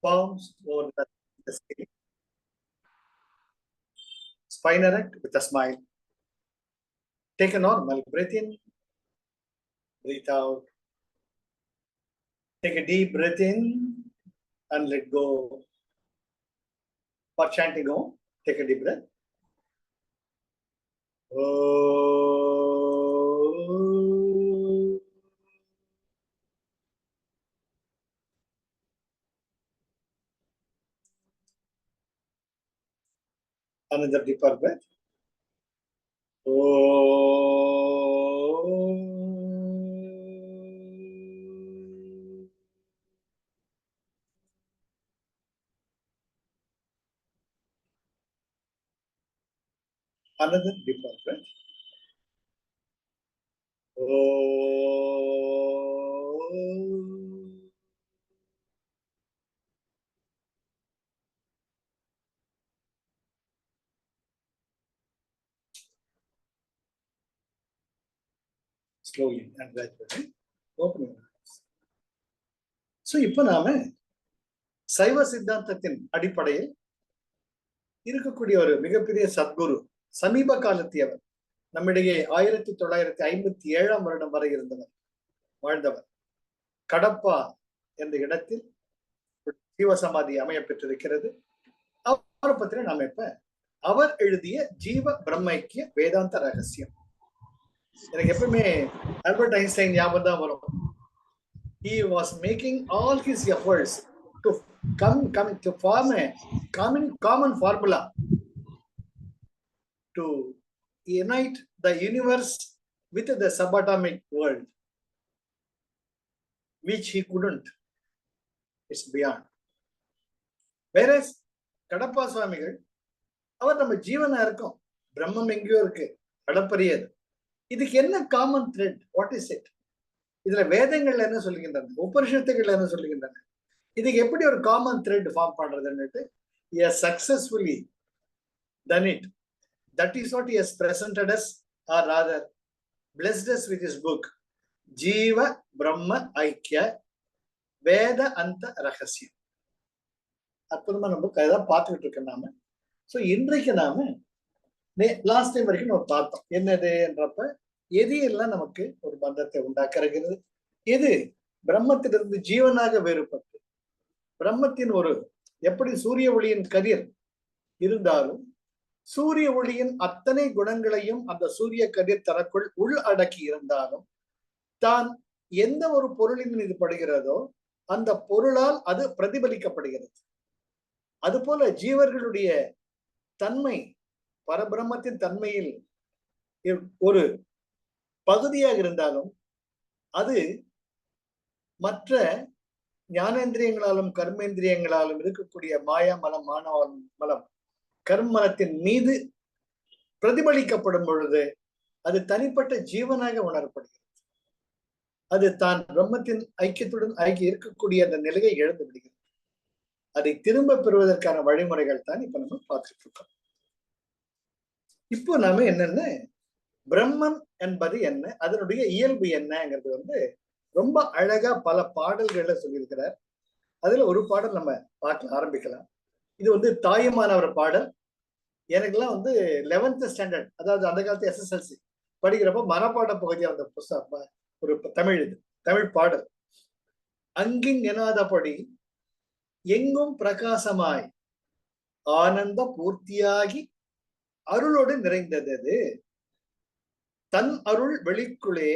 palms over the skin. Spine erect with a smile. Take a normal breath in, breathe out. Take a deep breath in and let go. For chanting Om, take a deep breath. Another deeper breath. Another deeper breath. Slowly and gradually open your eyes. So, இப்போ நாம சைவ சித்தாந்தத்தின் அடிப்படையில் இருக்கக்கூடிய ஒரு மிகப்பெரிய சத்குரு, சமீப காலத்தியவர், நம்மிடையே 1957 வருடம் வரை இருந்தவர், வாழ்ந்தவர், கடப்பா என்ற இடத்தில் ஜீவசமாதி அமைய பெற்றிருக்கிறது. அவரை பத்தின நாம இப்ப அவர் எழுதிய ஜீவ பிரம்மைக்கிய வேதாந்த ரகசியம். எனக்கு எப்பவுமே ஆல்பர்ட் ஐன்ஸ்டைன் ஞாபகம் தான் வரும். He was making all his efforts to form a common formula to unite the universe with the subatomic world, which he couldn't. It's beyond. Whereas Kadapa சுவாமிகள் அவர் நம்ம ஜீவனா இருக்கும், பிரம்மம் எங்கேயோ இருக்கு, அளப்பரியது. இதுக்கு என்ன common thread? What is it? இதுல வேதங்கள்ல என்ன சொல்லுகின்றன, உபனிஷத்துகள்ல என்ன சொல்லுகின்றன, இதுக்கு எப்படி ஒரு காமன் த்ரெட் ஃபார்ம் பண்றதுன்னுட்டு he has successfully done it. That is what he has presented us, or rather blessed us with his book ஜீவ பிரம்ம ஐக்கிய வேத அந்த ரகசியம். அற்புதமா நம்ம அதான் பார்த்துக்கிட்டு இருக்கோம் நாம. ஸோ இன்றைக்கு நாம லாஸ்ட் டைம் வரைக்கும் நம்ம பார்த்தோம் என்னது என்றப்ப எது எல்லாம் நமக்கு ஒரு பந்தத்தை உண்டாக்குறது, எது பிரம்மத்திலிருந்து ஜீவனாக வேறுபட்டு பிரம்மத்தின் ஒரு எப்படி சூரிய ஒளியின் கதிர் இருந்தாலும் சூரிய ஒளியின் அத்தனை குணங்களையும் அந்த சூரிய கதிர் தனக்குள் உள் அடக்கி இருந்தாலும் தான் எந்த ஒரு பொருளின் மீது படுகிறதோ அந்த பொருளால் அது பிரதிபலிக்கப்படுகிறது. அதுபோல ஜீவர்களுடைய தன்மை பரபிரம்மத்தின் தன்மையில் ஒரு பகுதியாக இருந்தாலும் அது மற்ற ஞானேந்திரியங்களாலும் கர்மேந்திரியங்களாலும் இருக்கக்கூடிய மாயா மலம் மலம் கர்மலத்தின் மீது பிரதிபலிக்கப்படும் பொழுது அது தனிப்பட்ட ஜீவனாக உணரப்படுகிறது. அது தான் பிரம்மத்தின் ஐக்கியத்துடன் இருக்கக்கூடிய அந்த நிலையை இழந்து விடுகிறது. அதை திரும்ப பெறுவதற்கான வழிமுறைகள் தான் இப்ப நம்ம பார்த்துட்டு இருக்கோம். இப்போ நாம என்னென்ன பிரம்மன் என்பது என்ன, அதனுடைய இயல்பு என்னங்கிறது ரொம்ப அழகா பல பாடல்கள்ல சொல்லியிருக்கிறார். அதுல ஒரு பாடல் நம்ம பார்க்க ஆரம்பிக்கலாம். இது தாயுமானவர் பாடல். எனக்குலாம் 11th ஸ்டாண்டர்ட், அதாவது அந்த காலத்து SSLC படிக்கிறப்ப மனப்பாட பகுதியா அந்த புஸ்தகம் ஒரு தமிழ் பாடல். அங்கிங் எனாதபடி எங்கும் பிரகாசமாய் ஆனந்த பூர்த்தியாகி அருளோடு நிறைந்தது தன் அருள் வெளிக்குள்ளே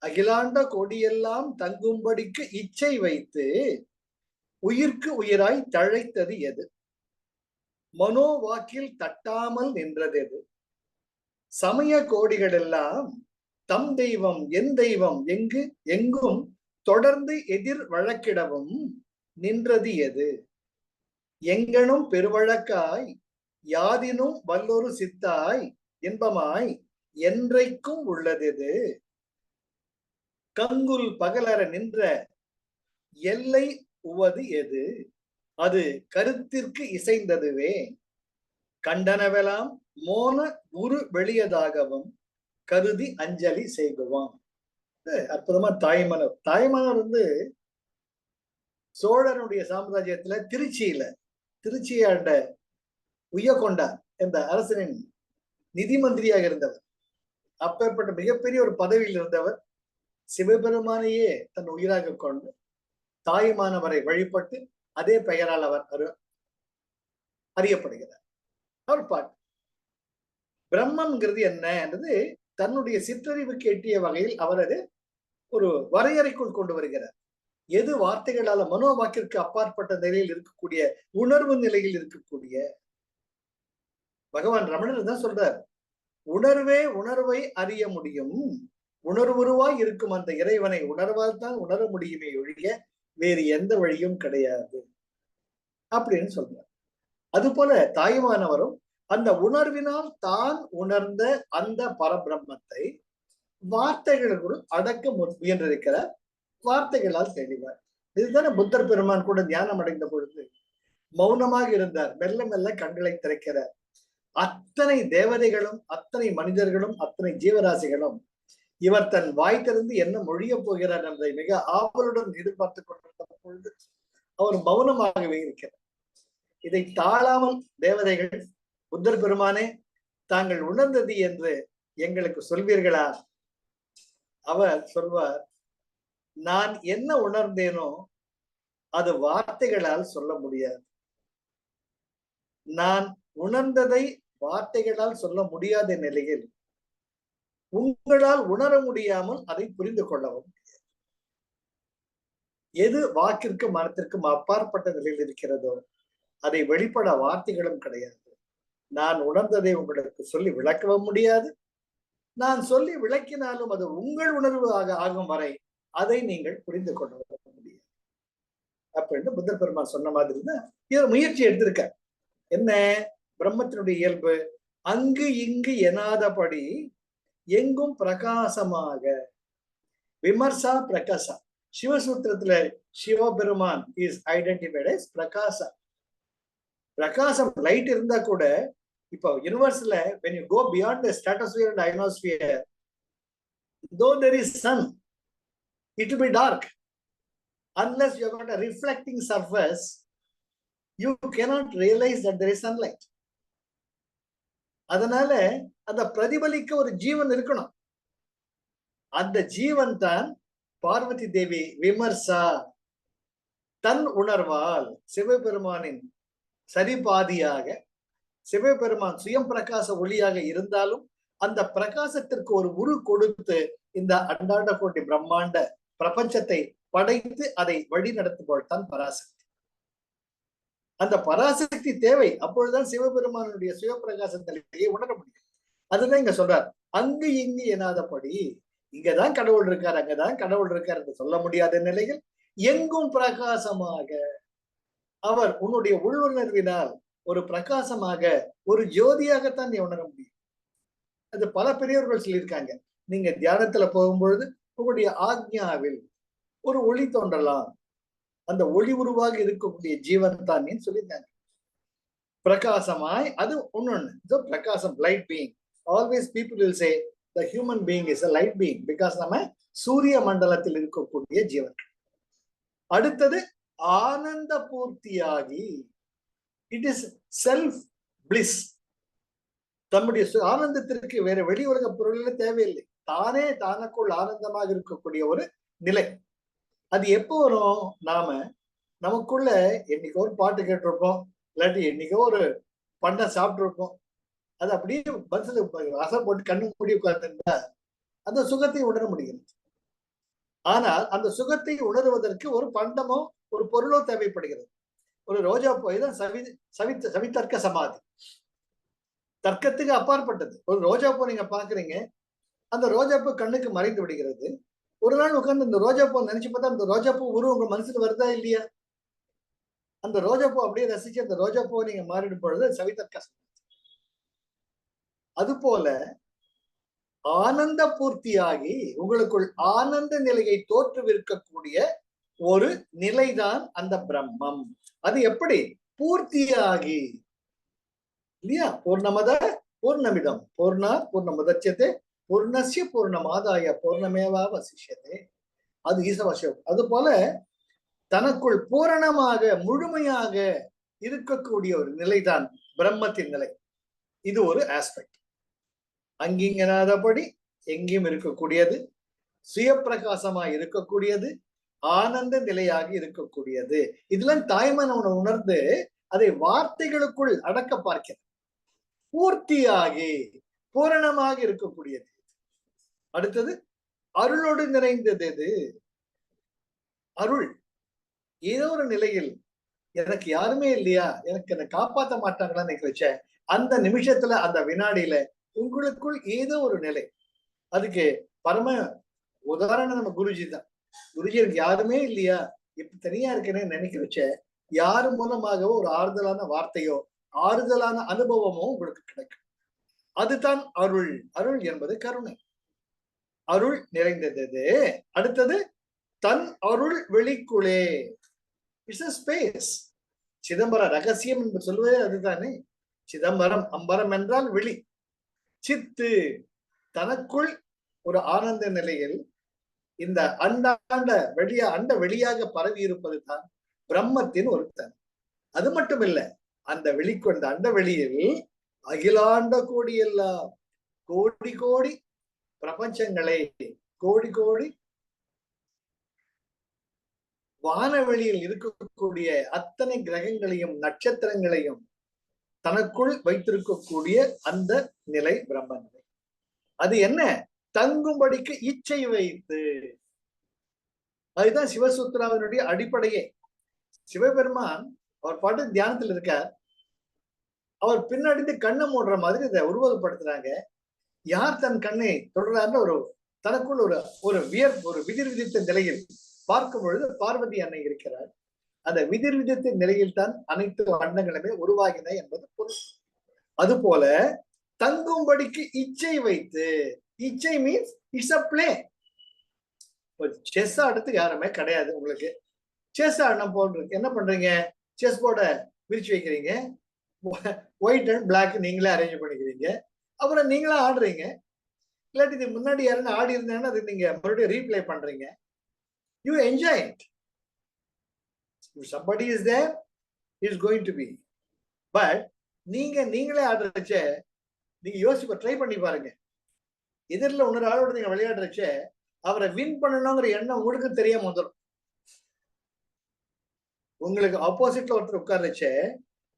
அகிலாண்ட கொடியெல்லாம் தங்கும்படிக்கு இச்சை வைத்து உயிர்க்கு உயிராய் தழைத்தது எது, மனோ வாக்கில் தட்டாமல் நின்றது எது, சமய கோடிகளெல்லாம் தம் தெய்வம் என் தெய்வம் எங்கும் தொடர்ந்து எதிர் வழக்கிடவும் நின்றது எது, எங்கனும் பெருவழக்காய் யாதினும் வல்லொரு சித்தாய் இன்பமாய் என்றைக்கும் உள்ளது, கங்குல் பகலற நின்ற எல்லை உவது எது, அது கருத்திற்கு இசைந்ததுவே, கண்டனவெல்லாம் மோன உரு வெளியதாகவும் கருதி அஞ்சலி செய்குவான். அற்புதமா தாய்மலர் சோழனுடைய சாம்ராஜ்யத்துல திருச்சியாண்ட உய்யகொண்டா என்ற அரசனின் நிதி மந்திரியாக இருந்தவர். அப்பேற்பட்ட மிகப்பெரிய ஒரு பதவியில் இருந்தவர் சிவபெருமானையே தன் உயிராக கொண்டு தாயுமானவரை வழிபட்டு அதே பெயரால் அவர் அறியப்படுகிறார். அவர் பாட்டு பிரம்மங்கிறது என்ன என்றது தன்னுடைய சிற்றறிவுக்கு எட்டிய வகையில் அவர் அது ஒரு வரையறைக்குள் கொண்டு வருகிறார். எது வார்த்தைகளால மனோவாக்கிற்கு அப்பாற்பட்ட நிலையில் இருக்கக்கூடிய உணர்வு நிலையில் இருக்கக்கூடிய பகவான் ரமணர் தான் சொல்றார், உணர்வே உணர்வை அறிய முடியும், உணர்வுருவாய் இருக்கும் அந்த இறைவனை உணர்வால் தான் உணர முடியுமே ஒழிய வேறு எந்த வழியும் கிடையாது அப்படின்னு சொல்றார். அது போல தாயுமானவரும் அந்த உணர்வினால் தான் உணர்ந்த அந்த பரபிரம்மத்தை வார்த்தைகளுக்குள் அடக்க முயன்றிருக்கிறார். வார்த்தைகளால் தெளிவார். இதுதானே புத்தர் பெருமான் கூட ஞானம் அடைந்த பொழுது மௌனமாக இருந்தார், மெல்ல மெல்ல கண்களை திறக்கிறார். அத்தனை தேவதைகளும் அத்தனை மனிதர்களும் அத்தனை ஜீவராசிகளும் இவர் தன் வாய் திறந்து என்ன மொழிய போகிறார் என்பதை மிக ஆவலுடன் எதிர்பார்த்து கொண்டிருந்த பொழுது அவர் மௌனமாகவே இருக்கிறார். இதை தாழாமல் தேவதைகள் புத்தர் பெருமானே தாங்கள் உணர்ந்தது என்று எங்களுக்கு சொல்வீர்களா? அவர் சொல்வார், நான் என்ன உணர்ந்தேனோ அது வார்த்தைகளால் சொல்ல முடியாது. நான் உணர்ந்ததை வார்த்தைகளால் சொல்ல முடியாத நிலையில் உங்களால் உணர முடியாமல் அதை புரிந்து கொள்ளவும் முடியாது. எது வாக்கிற்கும் மனத்திற்கும் அப்பாற்பட்ட நிலையில் இருக்கிறதோ அதை வெளிப்பட வார்த்தைகளும் கிடையாது. நான் உணர்ந்ததை உங்களுக்கு சொல்லி விளக்கவும் முடியாது. நான் சொல்லி விளக்கினாலும் அது உங்கள் உணர்வு ஆகும் வரை அதை நீங்கள் புரிந்து கொள்ள முடியாது அப்படின்னு புத்தர் பெருமான் சொன்ன மாதிரி தான் இவர் முயற்சி எடுத்திருக்க. என்ன பிரம்மத்தினுடைய இயல்பு? அங்கு இங்கு எனாதபடி எங்கும் பிரகாசமாக. விமர்சா பிரகாசா. சிவசூத்திரத்துல சிவபெருமான் இஸ் ஐடென்டிஃபைட் as பிரகாசா. பிரகாசம் லைட் இருந்தா கூட இப்போ யூனிவர்ஸ்ல when you go beyond the stratosphere and ionosphere, though there is sun, it will be dark. Unless you have got a reflecting surface, you cannot realize that there is sunlight. அதனால அந்த பிரதிபலிக்க ஒரு ஜீவன் இருக்கணும். அந்த ஜீவன் தான் பார்வதி தேவி விமர்சா. தன் உணர்வால் சிவபெருமானின் சரிபாதியாக சிவபெருமான் சுயம் பிரகாச ஒளியாக இருந்தாலும் அந்த பிரகாசத்திற்கு ஒரு உரு கொடுத்து இந்த அண்டாண்ட கோட்டி பிரம்மாண்ட பிரபஞ்சத்தை படைத்து அதை வழி நடத்துபவள் தான் பராசக்தி. அந்த பராசக்தி தேவை. அப்பொழுதுதான் சிவபெருமானுடைய சிவபிரகாச நிலையை உணர முடியும். அதுதான் இங்க சொல்றார், அங்கு இங்கு எனாதபடி. இங்கதான் கடவுள் இருக்கார், அங்கதான் கடவுள் இருக்கார் என்று சொல்ல முடியாத நிலையில் எங்கும் பிரகாசமாக அவர் உன்னுடைய உள்ளுணர்வினால் ஒரு பிரகாசமாக ஒரு ஜோதியாகத்தான் நீ உணர முடியும். அது பல பெரியவர்கள் சொல்லியிருக்காங்க. நீங்க தியானத்துல போகும்பொழுது உங்களுடைய ஆக்ஞாவில் ஒரு ஒளி தோன்றலாம், அந்த ஒளி உருவாக இருக்கக்கூடிய ஜீவன் தான் சொல்லியிருக்காங்க. பிரகாசமாய் அது ஒன்னொன்னு பிரகாசம், light being. Always people will say the human being is a light being because நம்ம சூரிய மண்டலத்தில் இருக்கக்கூடிய ஜீவன். அடுத்தது ஆனந்த பூர்த்தியாகி, இட் இஸ் செல்ஃப் பிளிஸ். தம்முடைய ஆனந்தத்திற்கு வேற வெளி உலக பொருள் தேவையில்லை. தானே தானக்குள் ஆனந்தமாக இருக்கக்கூடிய ஒரு நிலை. அது எப்போ வரும்? நமக்குள்ள என்னைக்கோ ஒரு பாட்டு கேட்டிருப்போம், இல்லாட்டி என்னைக்கோ ஒரு பண்ணை சாப்பிட்டுருப்போம். அது அப்படியே பஸ்ல ரசம் போட்டு கண்ணு மூடி உட்கார்ந்துருந்தா அந்த சுகத்தை உணர முடிகிறது. ஆனால் அந்த சுகத்தை உணர்வதற்கு ஒரு பண்டமோ ஒரு பொருளோ தேவைப்படுகிறது. ஒரு ரோஜா பூ தான் சவித்தர்க்க சமாதி, தர்க்கத்துக்கு அப்பாற்பட்டது. ஒரு ரோஜா பூ நீங்க பாக்குறீங்க, அந்த ரோஜா பூ கண்ணுக்கு மறைந்து விடுகிறது. ஒரு நாள் உட்கார்ந்து இந்த ரோஜா பூ நினைச்சு பார்த்தா அந்த ரோஜா பூ உருவம் உங்க மனசுல வருதா இல்லையா? அந்த ரோஜா பூ அப்படியே ரசிச்சு அந்த ரோஜா பூ நீங்க மாறிடும் பொழுது சவிதர்க்க சமாதி. அது போல ஆனந்த பூர்த்தியாகி உங்களுக்குள் ஆனந்த நிலையை தோற்றுவிக்கக்கூடிய ஒரு நிலைதான் அந்த பிரம்மம். அது எப்படி? பூர்த்தியாகி இல்லையா? பூர்ணமத பூர்ணமிதம் பூர்ணா பூர்ணமுதட்சதே பூர்ணஸ்ய பூர்ணமாதாய பூர்ணமேவா வசிஷ்யதே. அது ஈசவசியம். அது போல தனக்குள் பூரணமாக முழுமையாக இருக்கக்கூடிய ஒரு நிலைதான் பிரம்மத்தின் நிலை. இது ஒரு ஆஸ்பெக்ட். அங்கிங்கனாதபடி எங்கேயும் இருக்கக்கூடியது, சுய பிரகாசமாக இருக்கக்கூடியது, ஆனந்த நிலையாக இருக்கக்கூடியது. இதெல்லாம் தாய்மனவனை உணர்ந்து அதை வார்த்தைகளுக்குள் அடக்க பார்க்கிறது. பூர்த்தியாகி பூரணமாக இருக்கக்கூடியது. அடுத்தது அருளோடு நிறைந்தது. எது அருள்? ஏதோ ஒரு நிலையில் எனக்கு யாருமே இல்லையா, எனக்கு என்னை காப்பாற்ற மாட்டாங்களான்னு நினைக்கிறச்ச அந்த நிமிஷத்துல, அந்த வினாடியில உங்களுக்குள் ஏதோ ஒரு நிலை. அதுக்கு பரம உதாரணம் நம்ம குருஜி தான். குருஜி எனக்கு யாருமே இல்லையா, இப்ப தனியா இருக்கேன்னு நினைக்கிறச்ச யாரு மூலமாகவோ ஒரு ஆறுதலான வார்த்தையோ ஆறுதலான அனுபவமோ உங்களுக்கு கிடைக்கும். அதுதான் அருள். அருள் என்பது கருணை. அருள் நிறைந்தது. அடுத்தது தன் அருள் வெளிக்குளே. It's a space. சிதம்பரம் ரகசியம் என்று சொல்வதே அதுதானே. சிதம்பரம், அம்பரம் என்றால் வெளி. சித்து தனக்குள் ஒரு ஆனந்த நிலையில் இந்த அண்ட வெளியாக பரவி இருப்பது தான் பிரம்மத்தின் ஒரு தன். அது மட்டும் இல்ல, அந்த வெளிக்கொண்ட அண்ட வெளியில் அகிலாண்ட கோடி எல்லாம் கோடி கோடி பிரபஞ்சங்களை, கோடி கோடி வானவெளியில் இருக்கக்கூடிய அத்தனை கிரகங்களையும் நட்சத்திரங்களையும் தனக்குள் வைத்திருக்கக்கூடிய அந்த நிலை பிரம்ம நிலை. அது என்ன? தங்கும்படிக்கு இச்சை வைத்து. அதுதான் சிவசூத்திராவினுடைய அடிப்படையே. சிவபெருமான் அவர் பாட்டு தியானத்தில் இருக்கார். அவர் பின்னாடி கண்ணை மூடுற மாதிரி இதை உருவகப்படுத்துறாங்க. யார் தன் கண்ணை தொடர்றாருன்னு ஒரு தனக்குள் ஒரு விதிர் விதித்த நிலையில் பார்க்கும் பொழுது பார்வதி அன்னை இருக்கிறார். அந்த விதிர் விதித்த நிலையில் தான் அனைத்து வண்ணங்களுமே உருவாகின என்பது பொருள். அது போல தங்கும்படிக்கு இச்சை வைத்து. இச்சை means it's a play. Chess ஆடுறது யாருமே கிடையாது. உங்களுக்கு செஸ் ஆடின போல் என்ன பண்றீங்க? செஸ் போர்டை விரிச்சு வைக்கிறீங்க, ஒயிட் அண்ட் பிளாக் நீங்களே அரேஞ்ச் பண்ணிக்கிறீங்க, அப்புறம் நீங்களா ஆடுறீங்க. இல்லாட்டி இது முன்னாடி யாருன்னு ஆடி இருந்தேன்னா அது நீங்க மறுபடியும் ரீப்ளே பண்றீங்க. You enjoy it. If somebody is there, it's going to be. But நீங்களே ஆடுறச்ச நீங்க யோசிப்ப ட்ரை பண்ணி பாருங்க. எதிரில் இன்னொரு ஆளோட நீங்க விளையாடுறச்ச அவரை வின் பண்ணணுங்கிற எண்ணம் உங்களுக்கு தெரியாம வந்துடும். உங்களுக்கு ஆப்போசிட்ல ஒருத்தர் உட்கார்றச்ச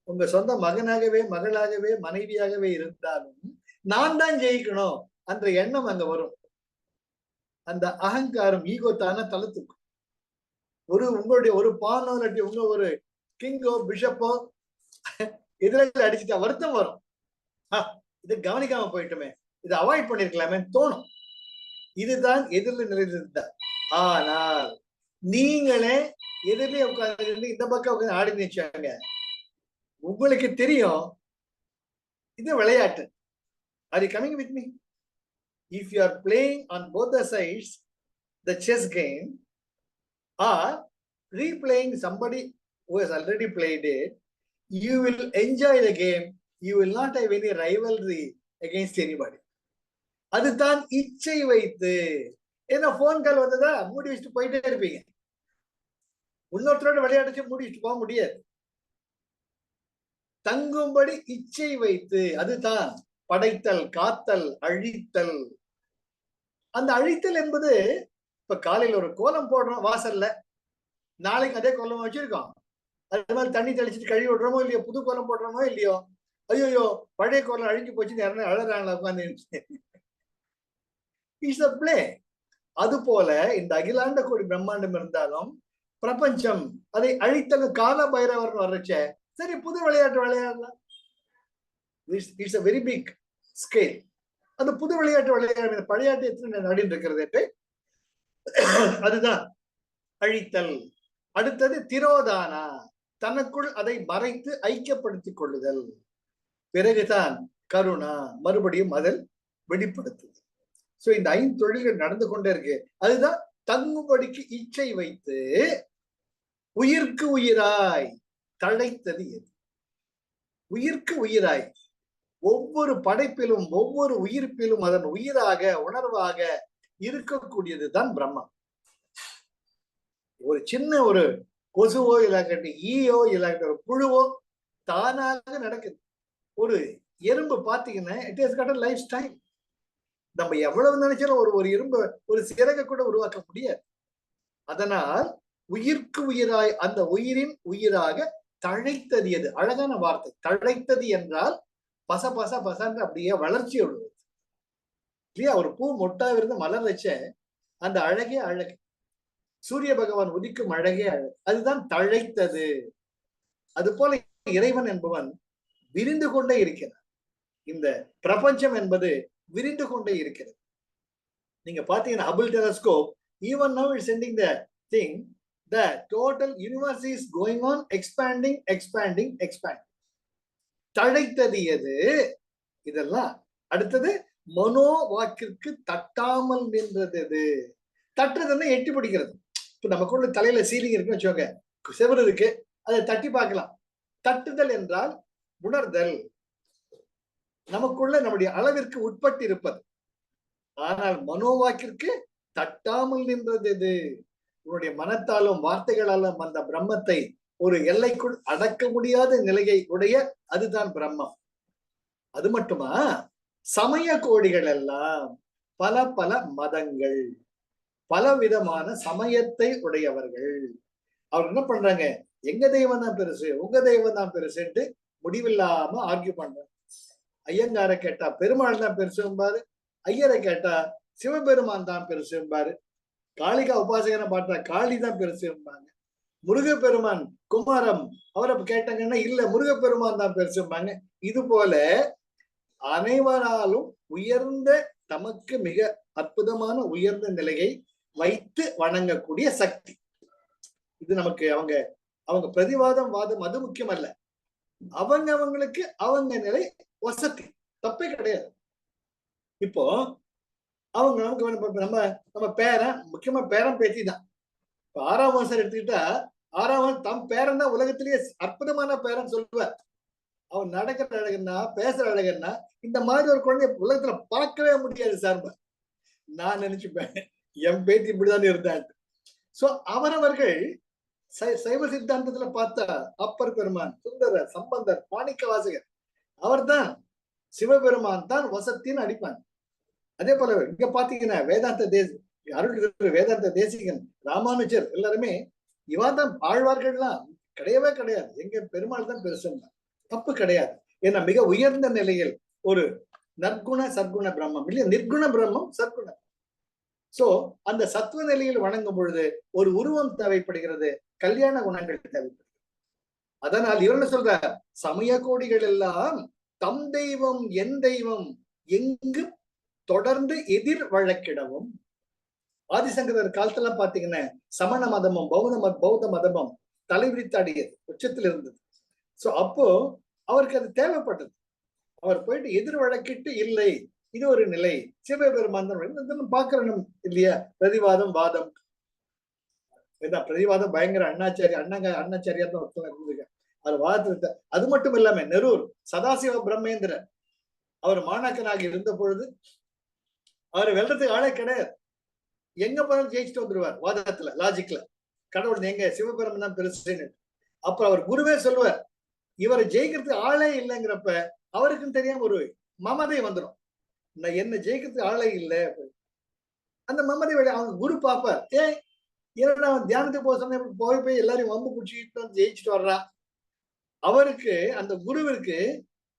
உங்க சொந்த மகனாகவே, மகளாகவே, மனைவியாகவே இருந்தாலும் நான் தான் ஜெயிக்கணும் என்ற எண்ணம் அங்க வரும். அந்த அகங்காரம், ஈகோ தானே தளர்த்துக்கும். உங்களுடைய ஒரு பானோ இல்லாட்டி உங்க ஒரு கிங்கோ பிஷப்போ எதிரில் அடிச்சுட்டா வருத்தம் வரும். இதை கவனிக்காம போயிட்டுமே, இதை அவாய்ட் பண்ணிருக்கலாமே தோணும். இதுதான் எதிரில் நிலையிருந்தார். ஆனால் நீங்களே எதிரிலே உட்கார்ந்து இந்த பக்கம் உட்காந்து ஆடி நினைச்சாங்க, உங்களுக்கு தெரியும் இது விளையாட்டு. Are you coming with me? If you are playing on both the sides the chess game or replaying somebody who has already played it, you will enjoy the game. You will not have any rivalry against anybody. அதுதான் இச்சை வைத்து. ஏன்னா phone call வந்ததா மூடி வச்சுட்டு போயிட்டே இருப்பீங்க. இன்னொருத்தரோட விளையாடிச்சு மூடி வச்சுட்டு போக முடியாது. தங்கும்படி இச்சை வைத்து. அதுதான் படைத்தல், காத்தல், அழித்தல். அந்த அழித்தல் என்பது இப்ப காலையில ஒரு கோலம் போடுறோம் வாசல்ல, நாளைக்கு அதே கோலம் வச்சிருக்கோம். அது மாதிரி தண்ணி தெளிச்சுட்டு கழுவி விடுறோமோ இல்லையோ, புது கோலம் போடுறோமோ இல்லையோ, ஐயோ பழைய கோலம் அழிஞ்சு போச்சுன்னு யாருன்னா அழறாங்களா உட்காந்து. It's a play. அது போல இந்த அகிலாண்ட கோடி பிரம்மாண்டம் இருந்தாலும் பிரபஞ்சம் அதை அழித்தல். கால பைரவர் வர்றச்ச சரி புது விளையாட்டு விளையாடலாம். It's a very big scale. அந்த புது விளையாட்டு விளையாடு. பழையாட்டு எத்தனை நாடின்னு இருக்கிறது. அதுதான் அழித்தல். அடுத்தது திரோதானா. தனக்குள் அதை மறைத்து ஐக்கியப்படுத்திக் கொள்ளுதல். பிறகுதான் கருணா, மறுபடியும் அதில் வெளிப்படுத்துது. சோ இந்த 5 தொழில்கள் நடந்து கொண்டே இருக்கு. அதுதான் தங்கும்படிக்கு இச்சை வைத்து. உயிர்க்கு உயிராய் தழைத்தது எது? உயிர்க்கு உயிராய் ஒவ்வொரு படைப்பிலும் ஒவ்வொரு உயிர்ப்பிலும் அதன் உயிராக உணர்வாக இருக்கக்கூடியது தான் பிரம்மம். ஒரு சின்ன ஒரு கொசுவோ இல்லாக்கட்டும், ஈயோ இல்லாக்கட்டும், ஒரு புழுவோ தானாக நடக்குது. ஒரு எறும்பு பாத்தீங்கன்னா it is God life time. நம்ம எவ்வளவு நினைச்சாலும் ஒரு ஒரு எறும்பு ஒரு சிறக கூட உருவாக்க முடியாது. அதனால் உயிர்க்கு உயிராய் அந்த உயிரின் உயிராக தழைத்தது எது? அழகான வார்த்தை. தழைத்தது என்றால் பச பச பசன்னு அப்படியே வளர்ச்சி விடுவது இல்லையா? ஒரு பூ மொட்டாவிருந்து மலர் வச்ச அந்த அழகே அழகு. சூரிய பகவான் உதிக்கும் அழகே அழகு. அதுதான் தழைத்தது. அது போல இறைவன் என்பவன் விரிந்து கொண்டே இருக்கிறார். இந்த பிரபஞ்சம் என்பது விரிந்து கொண்டே இருக்கிறது. நீங்க பாத்தீங்கன்னா Hubble telescope even now is sending the thing, the total universe is going on expanding. தழைத்தது எது? இதெல்லாம் அடுத்தது மனோ வாக்கிற்கு தட்டாமல் நின்றது. தட்டுறதுன்னா எட்டி பிடிக்கிறது. இப்ப நமக்குள்ள தலையில சீலிங் இருக்குன்னு வச்சுக்கோங்க, செவரு இருக்கு, அதை தட்டி பார்க்கலாம். தட்டுதல் என்றால் உணர்தல், நமக்குள்ள நம்முடைய அளவிற்கு உட்பட்டு இருப்பது. ஆனால் மனோவாக்கிற்கு தட்டாமல் நின்றது எது? உன்னுடைய மனத்தாலும் வார்த்தைகளாலும் அந்த பிரம்மத்தை ஒரு எல்லைக்குள் அடக்க முடியாத நிலையை உடைய அதுதான் பிரம்மம். அது மட்டுமா, சமய கோடிகள் எல்லாம் பல பல மதங்கள், பல விதமான சமயத்தை உடையவர்கள். அவர் என்ன பண்றாங்க, எங்க தெய்வம் தான் பெருசு, உங்க தெய்வம் தான் பெருசுன்ட்டு முடிவில்லாம ஆர்கியூ பண்றாங்க. ஐயங்காரை கேட்டா பெருமாள் தான் பெருசும்பாரு, ஐயரை கேட்டா சிவபெருமான் தான் பெருசும்பாரு, காளிகா உபாசகனை பார்த்தா காளி தான் பெருசும்பாங்க, முருகப்பெருமான் குமாரம் அவரை கேட்டாங்கன்னா இல்ல முருகப்பெருமான் தான் பெருசும்பாங்க. இது போல அனைவராலும் உயர்ந்த, தமக்கு மிக அற்புதமான உயர்ந்த நிலையை வைத்து வணங்கக்கூடிய சக்தி இது. நமக்கு அவங்க அவங்க பிரதிவாதம் வாதம் அது முக்கியம் அல்ல. அவங்களுக்கு அவங்க நிலை வசதி, தப்பே கிடையாது. இப்போ அவங்க நமக்கு நம்ம நம்ம பேரன், முக்கியமா பேரன் பேத்தி தான். இப்ப 6ஆம் வருஷம் எடுத்துக்கிட்டா 6ஆம் வருஷம் தம் பேரன் தான் உலகத்திலேயே அற்புதமான பேரன் சொல்லுவார். அவன் நடக்கிற அழகன்னா, பேசுற அழகன்னா, இந்த மாதிரி ஒரு குழந்தைய உலகத்துல பார்க்கவே முடியாது சார். நான் நினைச்சுப்பேன் என் பேத்தி இப்படிதான் இருந்தான். சோ அவரவர்கள் சைவ சித்தாந்தத்துல பார்த்தா அப்பர் பெருமான், சுந்தரர், சம்பந்தர், மாணிக்க வாசகர், அவர் தான் சிவபெருமான் தான் வசத்தின்னு அடிப்பாங்க. அதே போல இங்க பாத்தீங்கன்னா வேதாந்த அருள் வேதாந்த தேசிகன், ராமானுஜர் எல்லாருமே இவன் தான் ஆழ்வார்கள்லாம் கிடையவே கிடையாது, எங்க பெருமாள் தான் பெருசுன்னா தப்பு கிடையாது. ஏன்னா மிக உயர்ந்த நிலையில் ஒரு நற்குண சற்குண பிரம்மம் இல்லையா, நிர்குண பிரம்மம் சற்குணம். சோ அந்த சத்துவ நிலையில் வணங்கும் பொழுது ஒரு உருவம் தேவைப்படுகிறது, கல்யாண குணங்கள் தேவைப்படுகிறது. அதனால் இவர்கள் சொல்ற சமய கோடிகள் எல்லாம் தம் தெய்வம் என் தெய்வம் எங்கு தொடர்ந்து எதிர் வழக்கிடவும். ஆதிசங்கரர் காலத்துல பாத்தீங்கன்னா சமண மதமும் பௌத்த மதமும் தலைவிரித்தாடியது, உச்சத்தில் இருந்தது. சோ அப்போ அவருக்கு அது தேவைப்பட்டது. அவர் போயிட்டு எதிர் வழக்கிட்டு இல்லை, இது ஒரு நிலை, சிவபெருமான் தான் பாக்குறோம் இல்லையா. பிரதிவாதம் வாதம், பிரதிவாதம் பயங்கர அண்ணாச்சாரியா தான் ஒருத்தவங்க இருந்திருக்க. அவர் வாதத்தை அது மட்டும் இல்லாம நெரூர் சதாசிவ பிரம்மேந்திரர் அவர் மாணாக்கனாக இருந்த பொழுது அவர் வெள்ளத்துக்கு ஆளே கிடையாது, எங்க போனாலும் ஜெயிச்சுட்டு வந்துருவார் வாதத்துல, லாஜிக்ல. கடவுள் எங்க சிவபெருமன் தான் பெருசுன்னு. அப்ப அவர் குருவே சொல்லுவார், இவரை ஜெயிக்கிறதுக்கு ஆளே இல்லைங்கிறப்ப அவருக்குன்னு தெரியாம ஒரு மமதை வந்துடும், என்ன ஜெயிக்கிறதுக்கு ஆளே இல்லை. அந்த மமதை அவங்க குரு பாப்பார், ஏன்னா அவன் தியானத்துக்கு போக சொன்ன போய் எல்லாரையும் வம்பு பிடிச்சிட்டு வந்து ஜெயிச்சுட்டு வர்றான். அவருக்கு அந்த குருவிற்கு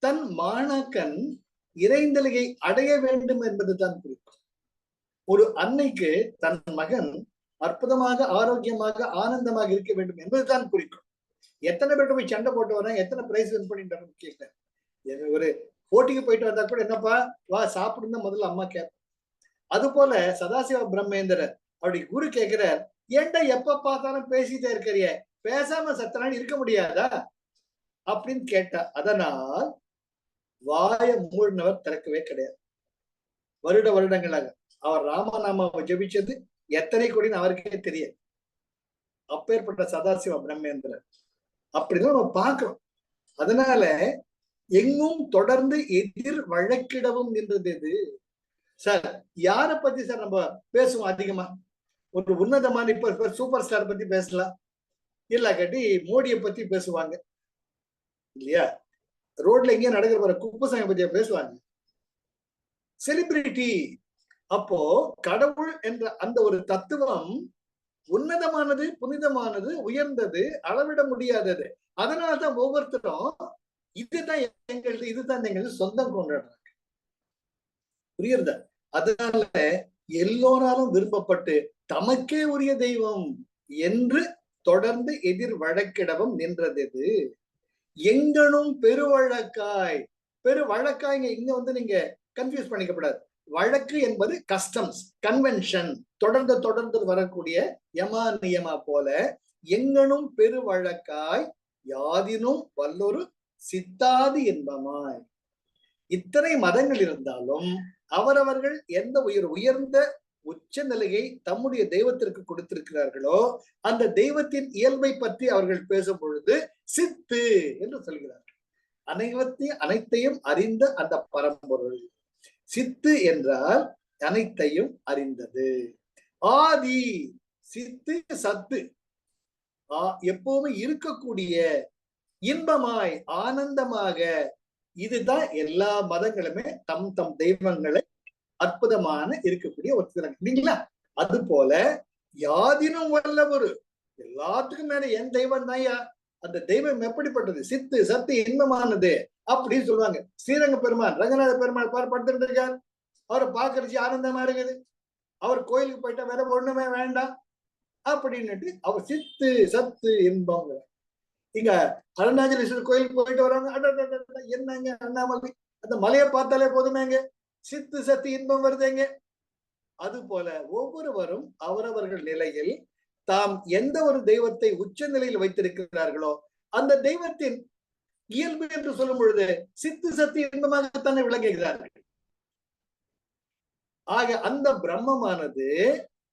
தன் மாணாக்கன் இறைந்தலையை அடைய வேண்டும் என்பது தான் குறிக்கும். ஒரு அன்னைக்கு தன் மகன் அற்புதமாக ஆரோக்கியமாக ஆனந்தமாக இருக்க வேண்டும் என்பதுதான் குறிக்கும். எத்தனை பேர்ட்ட போய் சண்டை போட்டு வரேன், எத்தனை பிரைஸ் வின் பண்ணிட்டு கேட்கிறேன். ஒரு போட்டிக்கு போயிட்டு வந்தா கூட என்னப்பா வா சாப்பிடுன்னு முதல்ல அம்மா கேட்பேன். அது போல சதாசிவ பிரம்மேந்திரர் அப்படி குரு கேட்கிறார், ஏன்டா எப்ப பார்த்தாலும் பேசிட்டே இருக்கிறிய, பேசாம சத்த நாள் இருக்க முடியாதா அப்படின்னு கேட்டா. அதனால் வாய மூடினவர் திறக்கவே கிடையாது. வருடங்களாக அவர் ராமநாமாவை ஜபிச்சது எத்தனை கோடின்னு அவருக்கே தெரியாது. அப்பேற்பட்ட சதாசிவ பிரம்மேந்திரர் அப்படிதான் நம்ம பார்க்கிறோம். அதனால எங்கும் தொடர்ந்து எதிர் வழக்கிடவும் நின்றது எது சார்? யாரை பத்தி சார் நம்ம பேசுவோம் அதிகமா? ஒரு உன்னதமான இப்ப சூப்பர் ஸ்டார் பத்தி பேசலாம், இல்ல கட்டி மோடியை பத்தி பேசுவாங்க இல்லையா, ரோட்ல எங்கேயும் நடக்கிற போற குப்புசாமி பத்தியா பேசுவாங்க, செலிபிரிட்டி. அப்போ கடவுள் என்ற அந்த ஒரு தத்துவம் உன்னதமானது, புனிதமானது, உயர்ந்தது, அளவிட முடியாதது. அதனால்தான் ஒவ்வொருத்தரும் இதுதான் எங்களது, இதுதான் எங்களது சொந்தம் கொண்டாடுறாங்க. புரியுறத? அதனால எல்லோராலும் விரும்பப்பட்டு தமக்கே உரிய தெய்வம் என்று தொடர்ந்து எதிர் வழக்கிடவும் நின்றது. எங்கனும் பெருவழக்காய், பெரு வழக்காய்ங்க இங்க வந்து நீங்க கன்ஃபியூஸ் பண்ணிக்கப்படாது. வழக்கு என்பது கஸ்டம்ஸ், கன்வென்ஷன், தொடர்ந்து தொடர்ந்து வரக்கூடிய யமா நியமா போல எங்கனும் பெரு வழக்காய் யாதினும் வல்லொரு சித்தாதி என்பமாய். இத்தனை மதங்கள் இருந்தாலும் அவரவர்கள் எந்த உயர்ந்த உச்ச நிலையை தம்முடைய தெய்வத்திற்கு கொடுத்திருக்கிறார்களோ அந்த தெய்வத்தின் இயல்பை பற்றி அவர்கள் பேசும் பொழுது சித்து என்று சொல்கிறார்கள். அனைத்தையும் அறிந்த அந்த பரம்பொருள் சித்து என்றால் அனைத்தையும் அறிந்தது. ஆதி சித்து சத்து, எப்பவுமே இருக்கக்கூடிய, இன்பமாய் ஆனந்தமாக. இதுதான் எல்லா மதங்களுமே தம் தம் தெய்வங்களை அற்புதமான இருக்கக்கூடிய ஒரு திறன் இல்லைங்களா? அது போல யாதினும் வல்ல ஒரு, எல்லாத்துக்கும் மேல என் தெய்வம் தான்யா. அந்த தெய்வம் எப்படிப்பட்டது? சித்து சத்து இன்பமானது அப்படின்னு சொல்லுவாங்க. ஸ்ரீரங்க பெருமாள், ரங்கநாத பெருமாள் படுத்துட்டு இருக்கார், அவரை பாக்குறச்சு ஆனந்தமா இருக்குது. அவர் கோயிலுக்கு போயிட்டா வேற ஒண்ணுமே வேண்டாம் அப்படின்னுட்டு அவர் சித்து சத்து இன்பம். இங்க அருணாச்சலேஸ்வரர் கோயிலுக்கு போயிட்டு வராங்க, என்னங்க அண்ணாமலை, அந்த மலையை பார்த்தாலே போதுமேங்க, சித்து சத்து இன்பம் வருதுங்க. அது போல ஒவ்வொருவரும் அவரவர்கள் நிலையில் தாம் எந்த ஒரு தெய்வத்தை உச்ச நிலையில் வைத்திருக்கிறார்களோ அந்த தெய்வத்தின் இயல்பு என்று சொல்லும் பொழுது சித்து சத்து இன்பமாகத்தானே விளங்குகிறார்கள். ஆக அந்த பிரம்மமானது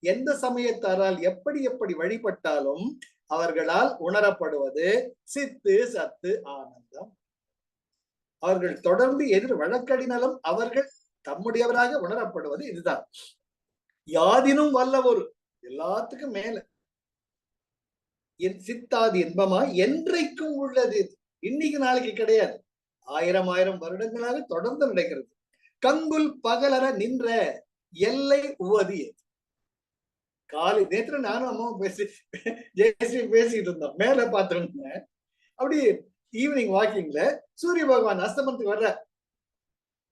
எந்த சமயத்தாரால் எப்படி எப்படி வழிபட்டாலும் அவர்களால் உணரப்படுவது சித்து சத்து ஆனந்தம். அவர்கள் தொடர்ந்து எதிர் வழக்கடினாலும் அவர்கள் தம்முடையவராக உணரப்படுவது இதுதான். யாதினும் வல்ல ஒரு, எல்லாத்துக்கும் மேல என் சித்தாதி இன்பமா என்றைக்கும் உள்ளது. இன்னைக்கு நாளைக்கு கிடையாது, ஆயிரம் ஆயிரம் வருடங்களாக தொடர்ந்து நடக்கிறது. கங்குல் பகலற நின்ற எல்லை உவதி. காலை நேற்று நானும் அம்மாவும் ஜெயஸ்ரீ பேசிட்டு இருந்தோம். மேல பார்த்தோம்னா அப்படி ஈவினிங் வாக்கிங்ல சூரிய பகவான் அஸ்தமனத்துக்கு வர்ற,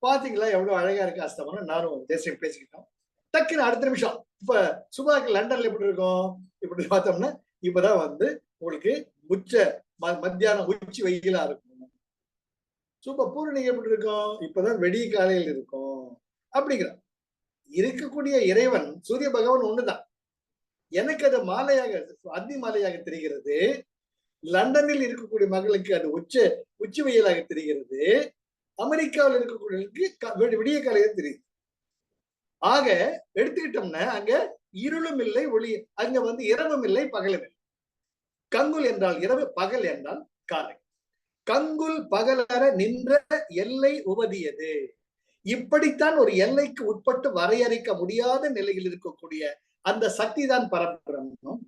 பாத்தீங்களா எவ்வளவு அழகா இருக்கு அஸ்தமனம். நானும் ஜெயஸ்ரீ பேசிக்கிட்டோம். டக்குன்னு அடுத்த நிமிஷம் இப்ப சுபாக்கு லண்டன்ல எப்படி இருக்கும் இப்படி பார்த்தோம்னா இப்பதான் வந்து உங்களுக்கு உச்ச மத்தியானம் உச்சி வெயிலா இருக்கும். சூப்பர் பூரணிக்கு எப்படி இருக்கும்? இப்பதான் வெடிய காலையில் இருக்கும் அப்படிங்கிற இருக்கக்கூடிய இறைவன் சூரிய பகவான் ஒண்ணுதான். எனக்கு அது மாலையாக, அத்தி மாலையாக தெரிகிறது. லண்டனில் இருக்கக்கூடிய மகளுக்கு அது உச்சி வெயிலாக தெரிகிறது. அமெரிக்காவில் இருக்கக்கூடியவர்களுக்கு விடிய காலையாக தெரியுது. ஆக எடுத்துக்கிட்டோம்னா அங்க இருளும் இல்லை ஒளி, அங்க வந்து இரவும் இல்லை பகலும் இல்லை. கங்குல் என்றால் இரவு, பகல் என்றால் காலை. கங்குல் பகலற நின்ற எல்லை உவதியது. இப்படித்தான் ஒரு எல்லைக்கு உட்பட்டு வரையறைக்க முடியாத நிலையில் இருக்கக்கூடிய அந்த சக்தி தான் பரபிரம்மம்.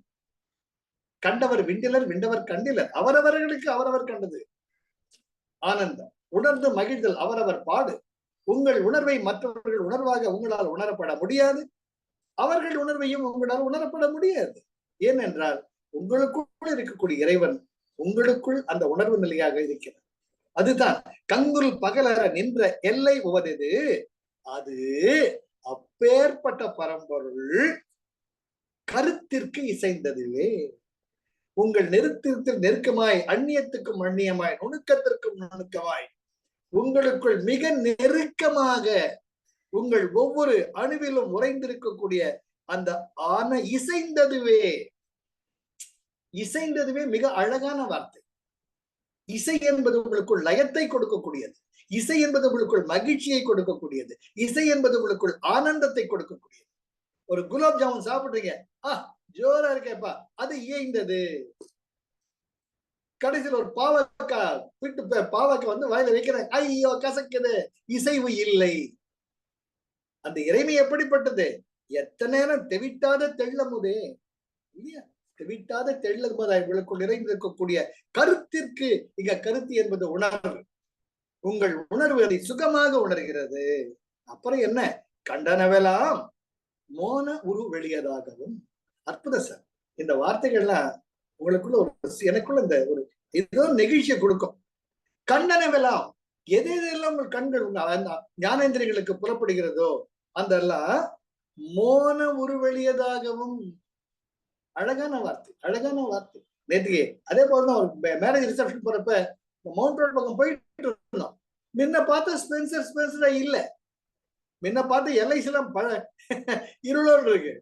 கண்டவர் விண்டிலர், விண்டவர் கண்டிலர். அவரவர்களுக்கு அவரவர் கண்டது ஆனந்தம். உணர்ந்து மகிழ்தல் அவரவர் பாடு. உங்கள் உணர்வை மற்றவர்கள் உணர்வாக உங்களால் உணரப்பட முடியாது, அவர்கள் உணர்வையும் உங்களால் உணரப்பட முடியாது. ஏனென்றால் உங்களுக்குள் இருக்கக்கூடிய இறைவன் உங்களுக்குள் அந்த உணர்வு நிலையாக இருக்கிறது. அதுதான் கங்குல் பகலற நின்ற எல்லை உவதது. அது அப்பேற்பட்ட பரம்பொருள் கருத்திற்கு இசைந்ததுவே. உங்கள் நெருக்கத்தில் நெருக்கமாய், அந்நியத்துக்கும் அந்நியமாய், நுணுக்கத்திற்கும் நுணுக்கமாய், உங்களுக்குள் மிக நெருக்கமாக உங்கள் ஒவ்வொரு அணுவிலும் உறைந்திருக்கக்கூடிய அந்த ஆன இசைந்ததுவே. இசைந்ததுவே மிக அழகான வார்த்தை. இசை என்பது உங்களுக்குள் லயத்தை கொடுக்கக்கூடியது. இசை என்பது உங்களுக்குள் மகிழ்ச்சியை கொடுக்கக்கூடியது. இசை என்பது உங்களுக்குள் ஆனந்தத்தை கொடுக்கக்கூடியது. ஒரு குலாப் ஜாமுன் சாப்பிடுறீங்க, ஜோரா இருக்கேப்பா, அது இயைந்தது. கடைசியில் ஒரு பாவக்காய் வந்து வாயில வைக்கிறேன், ஐயோ கசக்குது, இசைவு இல்லை. அந்த இறைமை எப்படிப்பட்டது? எத்தனை நேரம் தெவிட்டாத தெள்ளமுதே இல்லையா? விட்டாத தெள்ளமாய் உங்களுக்குள் நிறைந்திருக்கக்கூடிய கருத்திற்கு இங்க கருத்து என்பது உணர்வு. உங்கள் உணர்வு அதை சுகமாக உணர்கிறது. அப்புறம் என்ன? கண்டனவெல்லாம் மோன உரு வெளியதாகவும். அற்புதம் சார். இந்த வார்த்தைகள்லாம் உங்களுக்குள்ள ஒரு எனக்குள்ள இந்த ஒரு ஏதோ நெகிழ்ச்சியை கொடுக்கும். கண்டனவெல்லாம் எது எதெல்லாம் உங்கள் கண்கள் ஞானேந்திரியங்களுக்கு புறப்படுகிறதோ அந்த எல்லாம் மோன உருவெளியதாகவும். அழகான வார்த்தை, அழகான வார்த்தை. நேற்றுக்கு அதே போலதான் ஒரு மேரேஜ் ரிசப்ஷன் போறப்ப மவுண்ட் ரோட் பக்கம் போயிட்டு இருந்தோம். முன்ன பார்த்தா ஸ்பென்சர் இல்ல, முன்ன பார்த்து எல்ஐசி எல்லாம் இருளோன்னு இருக்கு.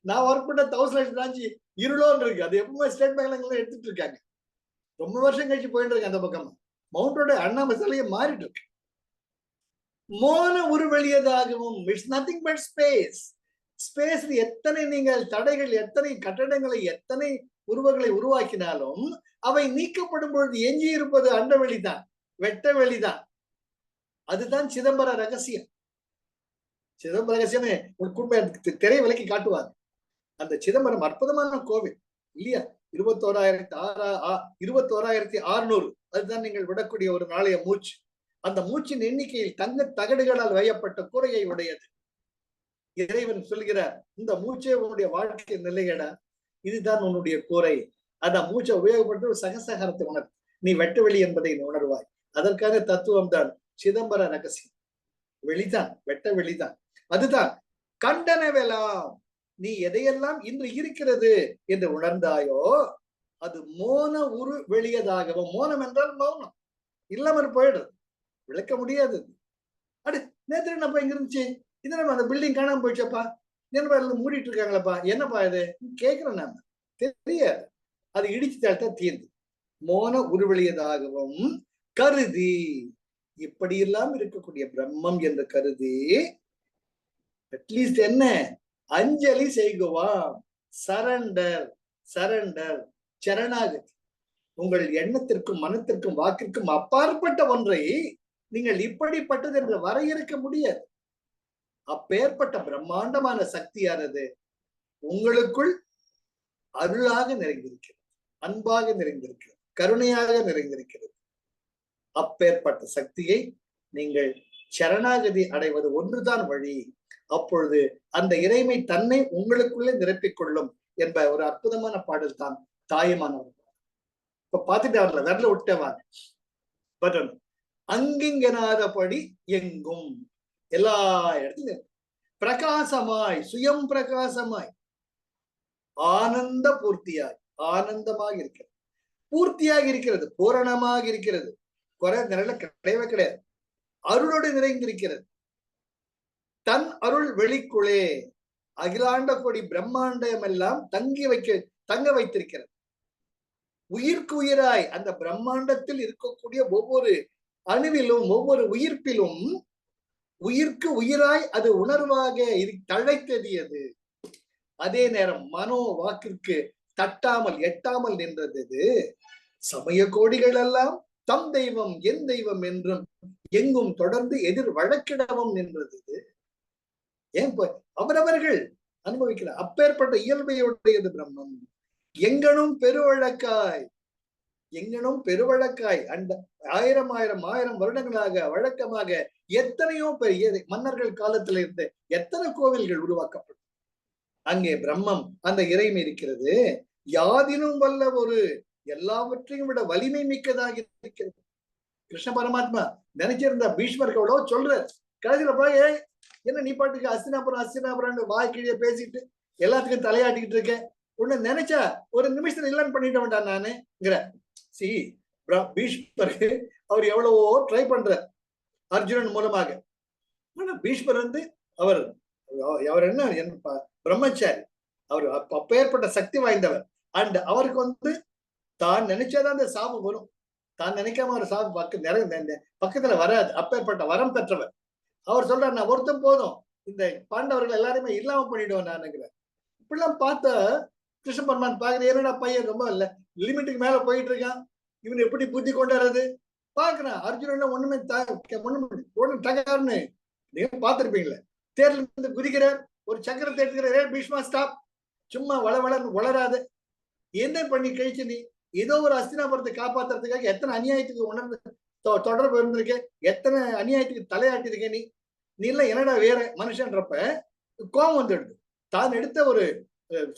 நான் ஒர்க் பண்ண 1000 பிரான்ச் இருளோன்னு இருக்கு. அது எப்பவுமே ஸ்டேட் பேங்க்ல எடுத்துட்டு இருக்காங்க. ரொம்ப வருஷம் கழிச்சு போயிட்டு இருக்கு அந்த பக்கம். மவுண்ட் ரோடு அண்ணாமலை சிலையை மாறிட்டு இருக்கு. மோன உருவெளியதாகவும். It's nothing but space. Space எத்தனை நீங்கள் தடைகள், எத்தனை கட்டடங்களை, எத்தனை உருவங்களை உருவாக்கினாலும் அவை நீக்கப்படும் பொழுது எஞ்சி இருப்பது அண்டவெளிதான், வெட்ட வெளிதான். அதுதான் சிதம்பர ரகசியம். சிதம்பர ரகசியமே ஒரு குடும்ப திரை விலைக்கு காட்டுவாங்க. அந்த சிதம்பரம் அற்புதமான கோவில் இல்லையா? 21,600 அதுதான் நீங்கள் விடக்கூடிய ஒரு நாளைய மூச்சு. அந்த மூச்சின் எண்ணிக்கையில் தங்க தகடுகளால் வையப்பட்ட கூரையை உடையது. இறைவன் சொல்கிறார், இந்த மூச்சே உன்னுடைய வாழ்க்கை நிலையடா, இதுதான் உன்னுடைய கூரை. அதான் மூச்சை உபயோகப்படுத்த ஒரு சகசகாரத்தை உணர். நீ வெட்ட வெளி என்பதை உணர்வாய். அதற்கான தத்துவம் தான் சிதம்பர ரகசியம். வெளிதான், வெட்ட வெளிதான். அதுதான் கண்டனவெல்லாம். நீ எதையெல்லாம் இன்று இருக்கிறது என்று உணர்ந்தாயோ அது மோன உரு வெளியதாகவும். மோனம் என்றால் மௌனம், இல்லாமல் போயிடுறது, விளக்க முடியாது. அடு நேற்று என்னப்பா இங்க இருந்துச்சு, இது நம்ம அந்த பில்டிங் காணாம போயிடுச்சப்பா, என்னப்பா மூடிட்டு இருக்காங்களப்பா, என்னப்பா இது கேட்கிறோம். நாம தெரியாது, அது இடிச்சு தாழ்த்தா தீர்ந்து. மோன உருவெளியதாகவும் கருதி இப்படி எல்லாம் இருக்கக்கூடிய பிரம்மம் என்று கருதி அட்லீஸ்ட் என்ன அஞ்சலி செய்குவாம். சரண்டர், சரண்டர், சரணாகதி. உங்கள் எண்ணத்திற்கும் மனத்திற்கும் வாக்கிற்கும் அப்பாற்பட்ட ஒன்றை நீங்கள் இப்படிப்பட்டது என்று வரையறுக்க முடியாது. அப்பேற்பட்ட பிரம்மாண்டமான சக்தியானது உங்களுக்குள் அருளாக நிறைந்திருக்கிறது, அன்பாக நிறைந்திருக்கிறது, கருணையாக நிறைந்திருக்கிறது. அப்பேற்பட்ட சக்தியை நீங்கள் சரணாகதி அடைவது ஒன்றுதான் வழி. அப்பொழுது அந்த இறைமை தன்னை உங்களுக்குள்ளே நிரப்பிக் கொள்ளும் என்ப ஒரு அற்புதமான பாடல் தான் தாயுமானவர். இப்ப பாத்துட்டு வரல, விரல விட்டவாங்க. பட் அங்கிங்கனாதபடி எங்கும் எல்லா இடத்துலயும் பிரகாசமாய், சுயம் பிரகாசமாய், ஆனந்த பூர்த்தியாய், ஆனந்தமாக இருக்கிறது, பூர்த்தியாக இருக்கிறது, பூரணமாக இருக்கிறது, குறை நிரல கிடையவே கிடையாது. அருளோடு நிறைந்திருக்கிறது. தன் அருள் வெளிக்குள்ளே அகிலாண்ட கோடி பிரம்மாண்டம் எல்லாம் தங்க வைத்திருக்கிறது. உயிர்க்கு உயிராய் அந்த பிரம்மாண்டத்தில் இருக்கக்கூடிய ஒவ்வொரு அணுவிலும் ஒவ்வொரு உயிர்ப்பிலும் உயிர்க்கு உயிராய் அது உணர்வாக தழைத்தெறியது. அதே நேரம் மனோ வாக்கிற்கு தட்டாமல் எட்டாமல் நின்றது. சமய கோடிகள் எல்லாம் தம் தெய்வம் என் தெய்வம் என்றும் எங்கும் தொடர்ந்து எதிர் வழக்கிடவும் நின்றது. ஏன் அவரவர்கள் அனுபவிக்கிறார். அப்பேற்பட்ட இயல்பையுடையது பிரம்மம். எங்கனும் பெருவழக்காய், எங்கனும் பெருவழக்காய் அந்த ஆயிரம் வருடங்களாக வழக்கமாக எத்தனையோ பெரிய மன்னர்கள் காலத்துல இருந்து எத்தனை கோவில்கள் உருவாக்கப்படும். அங்கே பிரம்மம் அந்த இறைமை இருக்கிறது. யாதினும் வல்ல ஒரு எல்லாவற்றையும் விட வலிமை மிக்கதாக இருக்கிறது. கிருஷ்ண பரமாத்மா நினைச்சிருந்த பீஷ்மருக்கு எவ்வளவு சொல்ற கடைசியில போய் என்ன நீ பாட்டுக்கு அஸ்தினாபுரம் வாய் கீழே பேசிட்டு எல்லாத்துக்கும் தலையாட்டிக்கிட்டு இருக்க, ஒண்ணு நினைச்சா ஒரு நிமிஷத்துல இல்லன்னு பண்ணிட்டு வேண்டாம் நானுங்கிற. சி பீஷ்மருக்கு அவர் எவ்வளவோ ட்ரை பண்ற அர்ஜுனன் மூலமாக. ஆனா பீஷ்மர் அவர் என்ன பிரம்மச்சாரி, அவர் அப்பேற்பட்ட சக்தி வாய்ந்தவர். அண்ட் அவருக்கு தான் நினைச்சாதான் அந்த சாபம் வரும், தான் நினைக்காம ஒரு சாபம் பக்கத்துல வராது. அப்பேற்பட்ட வரம் பெற்றவர். அவர் சொல்றார், நான் ஒருத்தம் போதும், இந்த பாண்டவர்கள் எல்லாருமே இல்லாம பண்ணிடுவேன் நானுங்கிறார். இப்படிலாம் பார்த்தா கிருஷ்ண பரமான் பாக்குற, என்னடா பையன் ரொம்ப இல்ல லிமிட்டுக்கு மேல போயிட்டு இருக்கான், இவன் எப்படி புத்தி கொண்டாடுறது பாக்குறான். அர்ஜுனன் ஒண்ணுமே ஒண்ணு தகாருன்னு நீங்க பார்த்திருப்பீங்களே, தேர்ல இருந்து குதிக்கிறார், ஒரு சக்கரத்தை எடுத்துக்கிறார், பீஷ்மா ஸ்டாப், சும்மா வளராத. என்ன பண்ணி கழிச்சு நீ ஏதோ ஒரு அஸ்தினாபுரத்தை காப்பாத்துறதுக்காக எத்தனை அநியாயத்துக்கு உணர்ந்து தொடர்பு இருந்திருக்க, எத்தனை அநியாயத்துக்கு தலையாட்டிருக்க நீ எல்லாம் என்னடா வேற மனுஷன்றப்ப கோபம் வந்துடுது. தான் எடுத்த ஒரு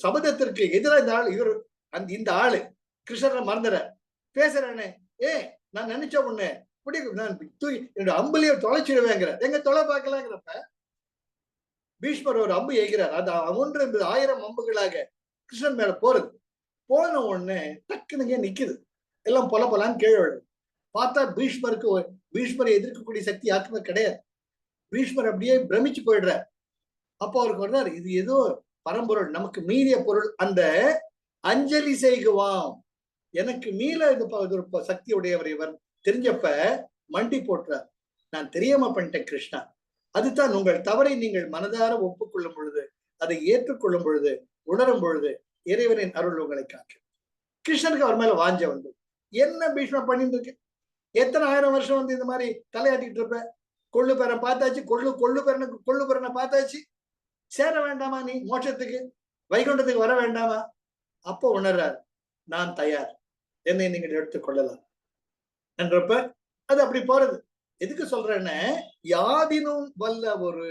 சபதத்திற்கு எதிராக இந்த ஆள் இவர் இந்த ஆளு கிருஷ்ணரை மறந்துற பேசுறேன்னு நான் நினைச்ச உடனே நான் என்னோட அம்புலயே தொலைச்சிடுவேங்கிற எங்க தொலை பார்க்கலாங்கிறப்ப பீஷ்மர் ஒரு அம்பு எய்கிறார். அது 1000 அம்புகளாக கிருஷ்ணன் மேல போறது. போன உடனே டக்குனுங்க நிக்குது, எல்லாம் பொலப்பலான்னு கீழே விடுது. பார்த்தா பீஷ்மரை எதிர்க்கக்கூடிய சக்தி யாருக்குமே கிடையாது. பீஷ்மர் அப்படியே பிரமிச்சு போயிடுறார். அப்போ அவருக்கு வர்றாரு, இது ஏதோ பரம்பொருள், நமக்கு மீறிய பொருள், அந்த அஞ்சலி செய்குவாம், எனக்கு மீள இது சக்தி உடையவர் இவர் தெரிஞ்சப்ப மண்டி போட்டுறார். நான் தெரியாம பண்ணிட்டேன் கிருஷ்ணா, அதுதான் உங்கள் தவறை நீங்கள் மனதார ஒப்புக்கொள்ளும் பொழுது, அதை ஏற்றுக்கொள்ளும் பொழுது, உணரும் பொழுது இறைவனின் அருள் உங்களை காற்று. கிருஷ்ணனுக்கு அவர் மேல வாஞ்ச வந்து என்ன பீஷ்மா பண்ணிட்டு இருக்கு, எத்தனை 1000 வருஷம் வந்து இந்த மாதிரி தலையாட்டிட்டு இருப்ப, கொள்ளு பேரன் பார்த்தாச்சு, கொள்ளு பேரனை பார்த்தாச்சு, சேர வேண்டாமா நீ மோட்சத்துக்கு, வைகுண்டத்துக்கு வர வேண்டாமா? அப்போ உணர்றார், நான் தயார், என்னை நீங்கள் எடுத்துக்கொள்ளலாம் என்றப்ப அது அப்படி போறது. எதுக்கு சொல்றேன்னு, யாதினும் வல்ல ஒரு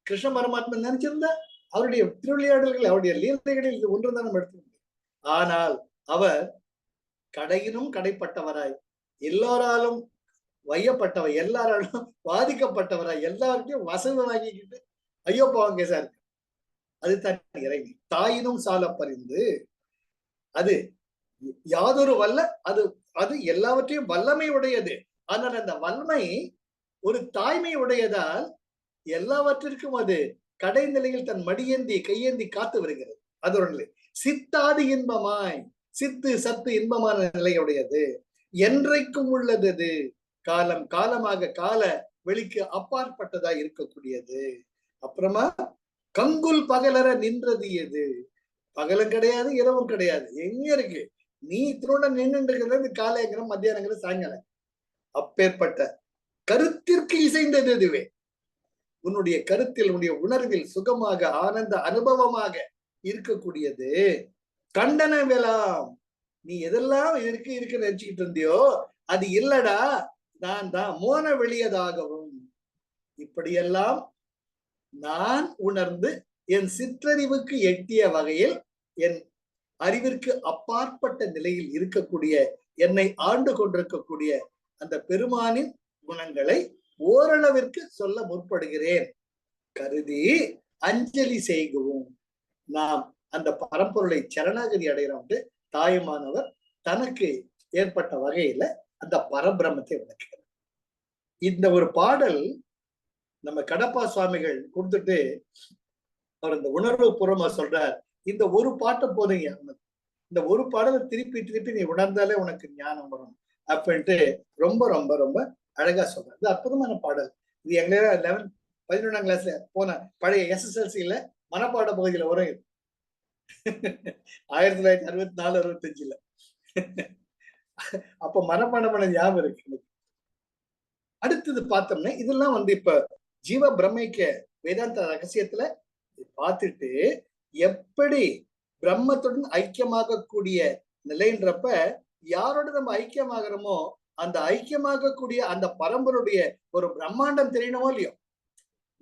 கிருஷ்ண பரமாத்மன் நினைச்சிருந்தா அவருடைய திருவிளையாடல்கள், அவருடைய லீலைகளில் இது ஒன்றுதான் நம்ம எடுத்துக்க முடியும். ஆனால் அவர் கடையினும் கடைப்பட்டவராய், எல்லாராலும் வையப்பட்டவர், எல்லாராலும் பாதிக்கப்பட்டவராய், எல்லாருக்கும் வசதி வாங்கிக்கிட்டு ஐயோ போவாங்க சார், அது தான் இறைவி. தாயினும் சால பறிந்து, அது யாதொரு வல்ல, அது அது எல்லாவற்றையும் வல்லமை உடையது. ஆனால் அந்த வல்லமை ஒரு தாய்மை உடையதால் எல்லாவற்றிற்கும் அது கடைநிலையில் தன் மடியேந்தி கையேந்தி காத்து வருகிறது. அது ஒரு நிலை. சித்தாது இன்பமாய், சித்து சத்து இன்பமான நிலையுடையது, என்றைக்கும் உள்ளது. அது காலம் காலமாக கால வெளிக்கு அப்பாற்பட்டதா இருக்கக்கூடியது. அப்புறமா கங்குல் பகலற நின்றது எது, பகலும் கிடையாது இரவும் கிடையாது, எங்க இருக்கு, நீ திருடன் நின்று இருக்கிறது காலைங்கிற மத்தியானங்கிற சாயங்காலம். அப்பேற்பட்ட கருத்திற்கு இசைந்தது இதுவே. உன்னுடைய கருத்தில், உன்னுடைய உணர்வில் சுகமாக ஆனந்த அனுபவமாக இருக்கக்கூடியது. கண்டன வேளாம், நீ எதெல்லாம் இருக்கு நினைச்சுக்கிட்டு இருந்தியோ அது இல்லடா, நான் தான் மோன வெளியதாகவும், இப்படியெல்லாம் நான் உணர்ந்து என் சிற்றறிவுக்கு எட்டிய வகையில், என் அறிவிற்கு அப்பாற்பட்ட நிலையில் இருக்கக்கூடிய, என்னை ஆண்டு கொண்டிருக்கக்கூடிய அந்த பெருமானின் குணங்களை ஓரளவிற்கு சொல்ல முற்படுகிறேன் கருதி அஞ்சலி செய்கவும். நாம் அந்த பரம்பொருளை சரணாகதி அடைகிறோம். தாயுமானவர் தனக்கு ஏற்பட்ட வகையில அந்த பரபிரமத்தை விளக்குகிறார். இந்த ஒரு பாடல் நம்ம கடப்பா சுவாமிகள் கொடுத்துட்டு அவர் இந்த உணர்வு பூர்வமா சொல்றார், இந்த ஒரு பாட்டை போதுங்க, இந்த ஒரு பாடலை திருப்பி நீ உணர்ந்தாலே உனக்கு ஞானம் வரும் அப்படின்ட்டு ரொம்ப ரொம்ப ரொம்ப அழகா சொல்றாரு. இது அற்புதமான பாடல். இது எங்க 11th 11th கிளாஸ்ல போன பழைய SSLCல மனப்பாட பகுதியில வரும். இது 1964-65 அப்ப மனப்பாடம் பண்ண ஞாபகம் இருக்கு. அடுத்தது பார்த்தோம்னா, இதெல்லாம் வந்து இப்ப ஜீவ பிரம்மைக்க வேதாந்த ரகசியத்துல பார்த்துட்டு எப்படி பிரம்மத்துடன் ஐக்கியமாக கூடிய நிலைன்றப்ப, யாரோட நம்ம ஐக்கியமாகறோமோ அந்த ஐக்கியமாகக்கூடிய அந்த பரம்பருடைய ஒரு பிரம்மாண்டம் தெரியணுமோ இல்லையோ.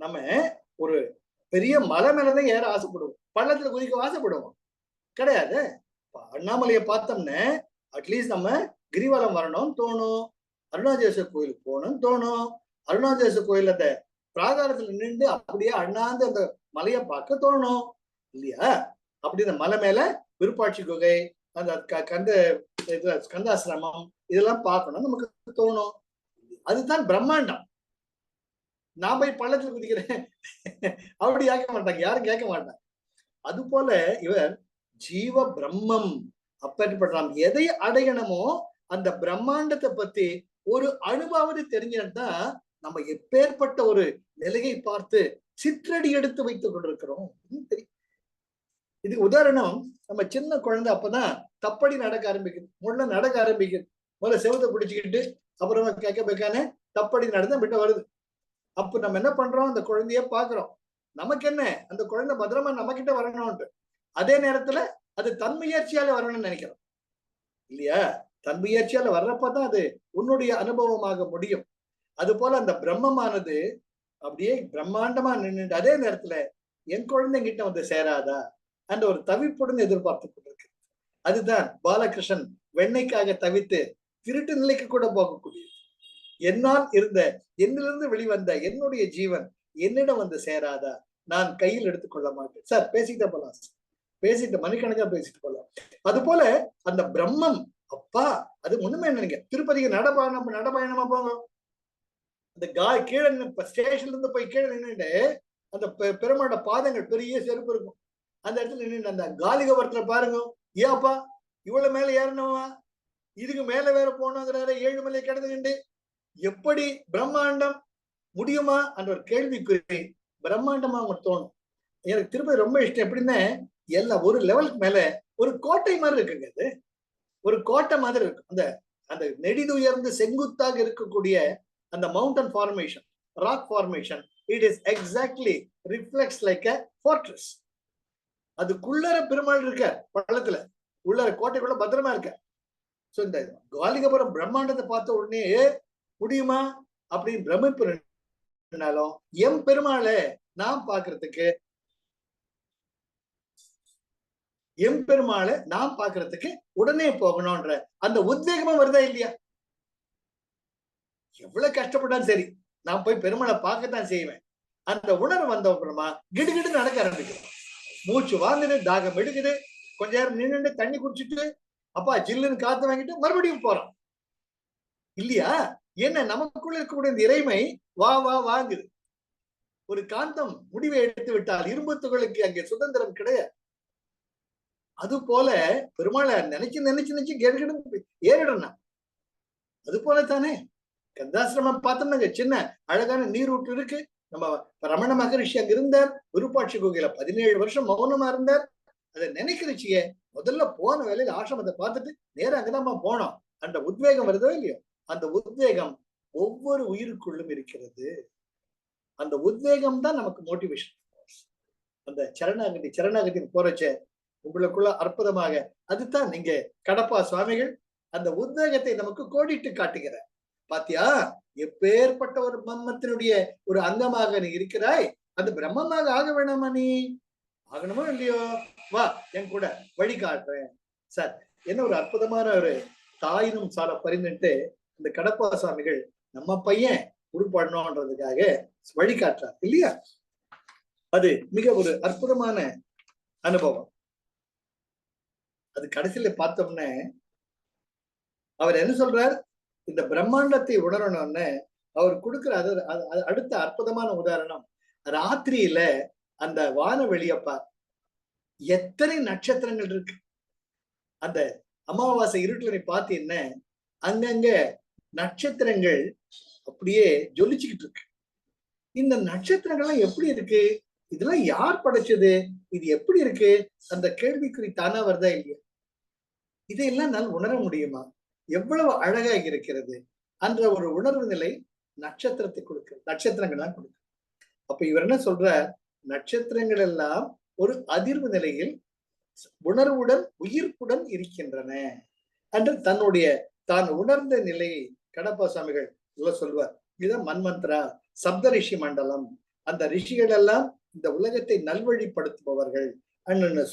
நம்ம ஒரு பெரிய மலை மேலதான் ஏற ஆசைப்படுவோம், பள்ளத்துல குதிக்க ஆசைப்படுவோம் கிடையாது. அண்ணாமலையை பார்த்தோம்னா அட்லீஸ்ட் நம்ம கிரிவலம் வரணும்னு தோணும், அருணாச்சலேஸ்வரர் கோயிலுக்கு போகணும்னு தோணும், அருணாச்சலேஸ்வரர் கோயில் அந்த பிராகாரத்துல நின்று அப்படியே அண்ணாந்து அந்த மலையை பார்க்க தோணும் இல்லையா. அப்படி இந்த மலை மேல விருப்பாட்சி குகை, அந்த ஸ்கந்தாசிரமம், இதெல்லாம் பார்க்கணும் நமக்கு தோணும். அதுதான் பிரம்மாண்டம். நான் போய் பள்ளத்தில் குதிக்கிறேன் அப்படி கேட்க மாட்டாங்க, யாரும் கேட்க மாட்டாங்க. அது போல இவர் ஜீவ பிரம்மம். அப்பேற்பட்ட நாம் எதை அடையணுமோ அந்த பிரம்மாண்டத்தை பத்தி ஒரு அனுபவாவது தெரிஞ்சுட்டா நம்ம எப்பேற்பட்ட ஒரு நிலையை பார்த்து சிற்றடி எடுத்து வைத்துக் கொண்டிருக்கிறோம் தெரியும். இதுக்கு உதாரணம், நம்ம சின்ன குழந்தை அப்பதான் தப்படி நடக்க ஆரம்பிக்குது, நடக்க ஆரம்பிக்குது. முதல்ல செவத்தை பிடிச்சுக்கிட்டு அப்புறமா கேட்க பேக்கான தப்படி நடந்தா விட்ட வருது. அப்ப நம்ம என்ன பண்றோம், அந்த குழந்தைய பாக்குறோம். நமக்கு என்ன, அந்த குழந்தை பத்திரமா நம்ம கிட்ட வரணும்ட்டு. அதே நேரத்துல அது தன் முயற்சியால வரணும்னு நினைக்கிறோம் இல்லையா? தன் முயற்சியால வர்றப்பதான் அது உன்னுடைய அனுபவமாக முடியும். அது போல அந்த பிரம்மமானது அப்படியே பிரம்மாண்டமா நின்றுட்டு அதே நேரத்துல என் குழந்தைங்கிட்ட வந்து சேராதா அந்த ஒரு தவிப்புடன் எதிர்பார்த்து கொண்டிருக்கு. அதுதான் பாலகிருஷ்ணன் வெண்ணைக்காக தவித்து திருட்டு நிலைக்கு கூட போகக்கூடியது. என்னால் இருந்த என்னிலிருந்து வெளிவந்த என்னுடைய ஜீவன் என்னிடம் வந்து சேராதா, நான் கையில் எடுத்துக்கொள்ள மாட்டேன். சார் பேசிக்கிட்டே போலாம், பேசிட்டு மணிக்கணக்கா பேசிட்டு போலாம். அது போல அந்த பிரம்மம் அப்பா அது ஒண்ணுமே நினைக்க திருப்பதிக்கு நடபயணமா போங்க. அந்த கீழே ஸ்டேஷன்ல இருந்து போய் கீழே நின்றுட்டு அந்த பெருமாட பாதங்கள் பெரிய செருப்பு இருக்கும். அந்த இடத்துல நின்று அந்த காலிகபுரத்துல பாருங்க, ஏப்பா இவ்வளவு மேல ஏறணுமா, இதுக்கு மேல வேற போனோங்கிறாரு, 7 மலை கிடந்துகிண்டு எப்படி பிரம்மாண்டம் முடியுமா என்ற ஒரு கேள்விக்குறி பிரம்மாண்டமா அவங்க தோணும். எனக்கு திருப்பதி ரொம்ப இஷ்டம். எப்படின்னா எல்லாம் ஒரு லெவலுக்கு மேல ஒரு கோட்டை மாதிரி இருக்குங்க. அது ஒரு கோட்டை மாதிரி இருக்கும். அந்த அந்த நெடிதுயர்ந்து செங்குத்தாக இருக்கக்கூடிய அந்த mountain formation, rock formation, it is exactly reflects like a fortress. அதுக்குள்ளர பெருமாள் இருக்க பள்ளத்துல, உள்ளர கோட்டைக்குள்ள பத்திரமா இருக்க. சோ இந்த காலிகபுரம் பிரம்மாண்டத்தை பார்த்த உடனே முடியுமா அப்படின்னு பிரமிப்புனாலும் எம் பெருமாளை நாம் பாக்குறதுக்கு உடனே போகணும்ன்ற அந்த உத்வேகமும் வருதா இல்லையா? எவ்வளவு கஷ்டப்பட்டாலும் சரி நான் போய் பெருமாளை பார்க்கத்தான் செய்வேன். அந்த உணர்வு வந்த அப்புறமா கிடுகிடு நடக்க ஆரம்பிக்கும். மூச்சு வாங்குது, தாகம் எடுக்குது, கொஞ்ச நேரம் நின்று தண்ணி குடிச்சிட்டு அப்பா ஜில்லுன்னு காத்து வாங்கிட்டு மறுபடியும் போறோம் இல்லையா? என்ன நமக்குள்ள இருக்கக்கூடிய இந்த இறைமை வா வா வாங்குது. ஒரு காந்தம் முடிவை எடுத்து விட்டால் இரும்பு துகளுக்கு அங்கே சுதந்திரம் கிடையாது. அது போல பெருமாளை நினைச்சு கேடுகிடும் ஏறிடணும். அது போல தானே கந்தாசிரமம் பார்த்தோம்னா சின்ன அழகான நீரூற்று இருக்கு. நம்ம ரமண மகரிஷி அங்க இருந்தார். விருப்பாட்சி குகையில 17 வருஷம் மௌனமா இருந்தார். அதை நினைக்கிறச்சியே முதல்ல போன வேலையில ஆசிரமத்தை பார்த்துட்டு நேரம் அங்கதான் போனோம். அந்த உத்வேகம் வருதோ இல்லையோ, அந்த உத்வேகம் ஒவ்வொரு உயிருக்குள்ளும் இருக்கிறது. அந்த உத்வேகம் தான் நமக்கு மோட்டிவேஷன். அந்த சரணாகதி போறச்ச உங்களுக்குள்ள அற்புதமாக அதுதான் நீங்க கடப்பா சுவாமிகள் அந்த உத்வேகத்தை நமக்கு கோடிட்டு காட்டுகிறார். பாத்தியா, எப்பேற்பட்ட ஒரு பிரம்மத்தினுடைய ஒரு அங்கமாக நீ இருக்கிறாய், அந்த பிரம்மமாக ஆக வேணாமா, நீ ஆகணுமோ இல்லையோ, வா என் கூட வழி காட்டுறேன். சார் என்ன ஒரு அற்புதமான ஒரு தாயினும் சால பரிந்துட்டு இந்த கடப்பா சுவாமிகள் நம்ம பையன் உருப்படணும்ன்றதுக்காக வழிகாட்டுறார் இல்லையா? அது மிக ஒரு அற்புதமான அனுபவம். அது கடைசியில பார்த்தோம்னே அவர் என்ன சொல்றார், இந்த பிரம்மாண்டத்தை உணரணும்னு அவர் கொடுக்கிற அடுத்த அற்புதமான உதாரணம், ராத்திரியில அந்த வானவெளியப்பா எத்தனை நட்சத்திரங்கள் இருக்கு. அந்த அமாவாசை இருட்டுல நீ பார்த்தீங்கன்னா அங்கங்க நட்சத்திரங்கள் அப்படியே ஜொலிச்சுக்கிட்டு இருக்கு. இந்த நட்சத்திரங்கள்லாம் எப்படி இருக்கு, இதெல்லாம் யார் படைச்சது, இது எப்படி இருக்கு, அந்த கேள்விக்குறி தானா வருதா இல்லையா? இதையெல்லாம் நான் உணர முடியுமா, எவ்வளவு அழகாக இருக்கிறது என்ற ஒரு உணர்வு நிலை நட்சத்திரத்தை கொடுக்கு, நட்சத்திரங்கள்லாம் கொடுக்கு. அப்ப இவர் என்ன சொல்ற, நட்சத்திரங்கள் எல்லாம் ஒரு அதிர்வு நிலையில் உணர்வுடன் உயிர்ப்புடன் இருக்கின்றன என்று தன்னுடைய தான் உணர்ந்த நிலையை கடப்பா சுவாமிகள் சொல்வார். இதுதான் மன்மந்திரா, சப்த ரிஷி மண்டலம். அந்த ரிஷிகள் எல்லாம் இந்த உலகத்தை நல்வழிப்படுத்துபவர்கள்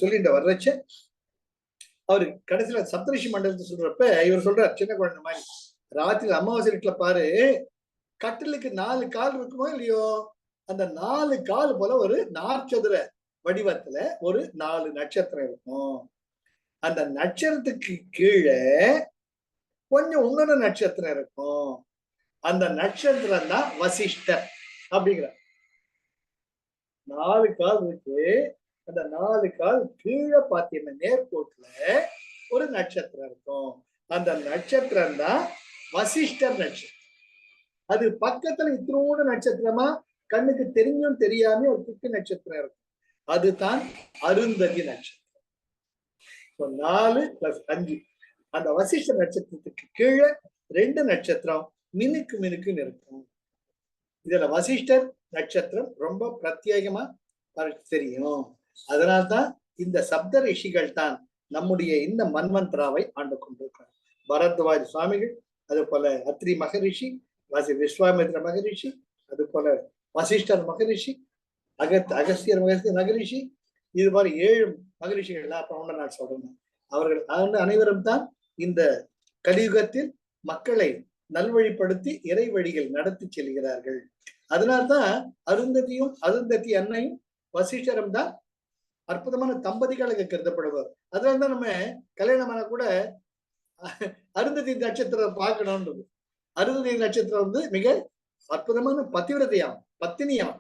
சொல்லிட்டு வர்றச்ச அவரு கடைசியில சப்தரிஷி மண்டலத்தை சொல்றப்ப இவர் சொல்றார், சின்ன குழந்தை மாதிரி, ராத்திரி அமாவாசை வீட்டுல பாரு, கட்டிலுக்கு 4 கால் இருக்குமோ இல்லையோ, அந்த 4 கால் போல ஒரு நாற்சதுர வடிவத்துல ஒரு 4 நட்சத்திரம் இருக்கும். அந்த நட்சத்திரத்துக்கு கீழே கொஞ்சம் இன்னொரு நட்சத்திரம் இருக்கும். அந்த நட்சத்திரம் தான் வசிஷ்டர் அப்படிங்கிற. 4 கால் இருக்கு. அந்த 4 கால் கீழே பார்த்தீங்கன்னா நேர்கோட்டுல ஒரு நட்சத்திரம் இருக்கும். அந்த நட்சத்திரம் தான் வசிஷ்டர் நட்சத்திரம். அது பக்கத்துல இத்தனோட நட்சத்திரமா கண்ணுக்கு தெரிஞ்சும் தெரியாம ஒரு குட்டி நட்சத்திரம் இருக்கும். அதுதான் அருந்ததி நட்சத்திரம். 4 + 5 அந்த வசிஷ்ட நட்சத்திரத்துக்கு கீழே 2 நட்சத்திரம் மினுக்கு மினுக்குன்னு இருக்கும். இதுல வசிஷ்டர் நட்சத்திரம் ரொம்ப பிரத்யேகமா தெரியும். அதனால்தான் இந்த சப்த ரிஷிகள் தான் நம்முடைய இந்த மன்வந்தராவை ஆண்டு கொண்டிருக்கிறார். பரத்வாஜ் சுவாமிகள், அது போல அத்ரி மகரிஷி, விஸ்வாமித்ர மகரிஷி, அது போல வசிஷ்டர் மகரிஷி, அகஸ்தியர் மகரிஷி, இது மாதிரி 7 மகரிஷிகள் நான் சொல்றேன். அவர்கள் அனைவரும் தான் இந்த கலியுகத்தில் மக்களை நல்வழிப்படுத்தி இறை வழிகள் நடத்தி செல்கிறார்கள். அதனால்தான் அருந்ததியும் அருந்ததி அன்னையும் வசிஷ்டரும் தான் அற்புதமான தம்பதிகளுக்கு கருதப்படுவார். அதனால்தான் நம்ம கல்யாணமான கூட அருந்ததி நட்சத்திரம் பார்க்கணும்ன்றது. அருந்ததி நட்சத்திரம் மிக அற்புதமான பதிவிரதையாம், பத்தினியாம்.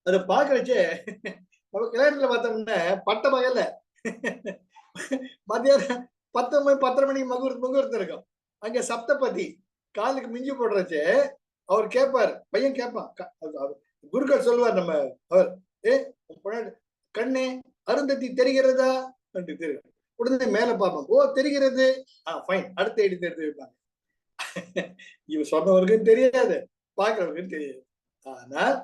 அதை பார்க்கறச்சே நம்ம கல்யாணத்துல பார்த்தோம்னா பட்ட பகல்ல மத்தியானம் 10 மணி முகூர்த்தம் இருக்கும். அங்க சப்தபதி காலுக்கு மிஞ்சி போடுறச்சு அவர் கேட்பார், பையன் கேட்பான், குருக்கள் சொல்லுவார், நம்ம அவர் கண்ணே அருந்ததி தெரிகிறதா என்று தெரியும். உடனே மேல பார்ப்போம், ஓ தெரிகிறது, ஃபைன், அடுத்த எடுத்து வைப்பாங்க. இவ சொன்னவருக்கும் தெரியாது, பார்க்கிறவருக்கும் தெரியாது. ஆனால்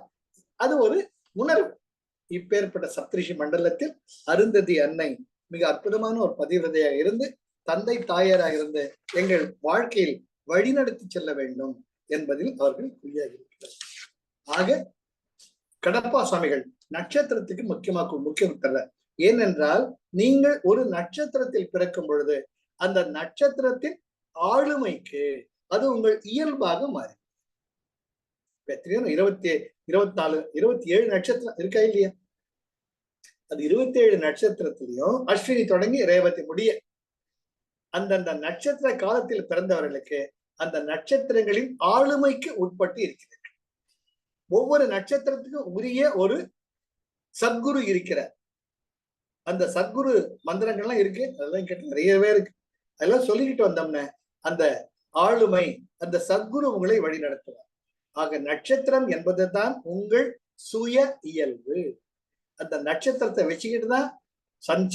அது ஒரு உணர்வு. இப்பேற்பட்ட சப்தரிஷி மண்டலத்தில் அருந்ததி அன்னை மிக அற்புதமான ஒரு பதிவிரதையாக இருந்து தந்தை தாயாராக இருந்து எங்கள் வாழ்க்கையில் வழிநடத்தி செல்ல வேண்டும் என்பதில் அவர்கள் குறியாக இருக்கிறார். ஆக கடப்பா சுவாமிகள் நட்சத்திரத்துக்கு முக்கியம் தர. ஏனென்றால் நீங்கள் ஒரு நட்சத்திரத்தில் பிறக்கும் பொழுது அந்த நட்சத்திரத்தின் ஆளுமைக்கு அது உங்கள் இயல்பாக மாறி. 24, 27 நட்சத்திரம் இருக்கா இல்லையா? அது 27 நட்சத்திரத்திலையும் அஸ்வினி தொடங்கி ரேவதி முடிய அந்தந்த நட்சத்திர காலத்தில் பிறந்தவர்களுக்கு அந்த நட்சத்திரங்களின் ஆளுமைக்கு உட்பட்டு இருக்கிறது. ஒவ்வொரு நட்சத்திரத்துக்கும் உரிய ஒரு சத்குரு இருக்கிறார். அந்த சத்குரு மந்திரங்கள்லாம் இருக்கு, அதெல்லாம் கேட்டு நிறையவே இருக்கு. அதெல்லாம் சொல்லிக்கிட்டு வந்தோம்னா அந்த ஆளுமை, அந்த சத்குரு உங்களை வழி நடத்துவார். ஆக நட்சத்திரம் என்பது தான் உங்கள் சுய இயல்பு. அந்த நட்சத்திரத்தை வச்சுக்கிட்டு தான்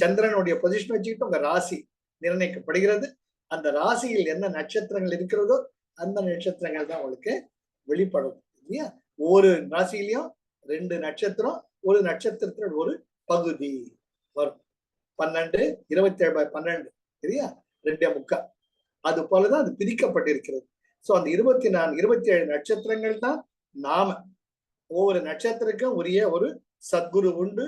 சந்திரனுடைய பொசிஷன் வச்சுக்கிட்டு உங்க ராசி நிர்ணயிக்கப்படுகிறது. அந்த ராசியில் என்ன நட்சத்திரங்கள் இருக்கிறதோ அந்த நட்சத்திரங்கள் தான் உங்களுக்கு வெளிப்படும் இல்லையா? ஒரு ராசியிலையும் 2 நட்சத்திரம், ஒரு நட்சத்திரத்தின் ஒரு பகுதி வரும். 12, 27/12 சரியா? 2.75. அது போலதான் அது பிரிக்கப்பட்டிருக்கிறது. சோ அந்த 24, 27 நட்சத்திரங்கள் தான் நாம. ஒவ்வொரு நட்சத்திரக்கும் உரிய ஒரு சத்குரு உண்டு.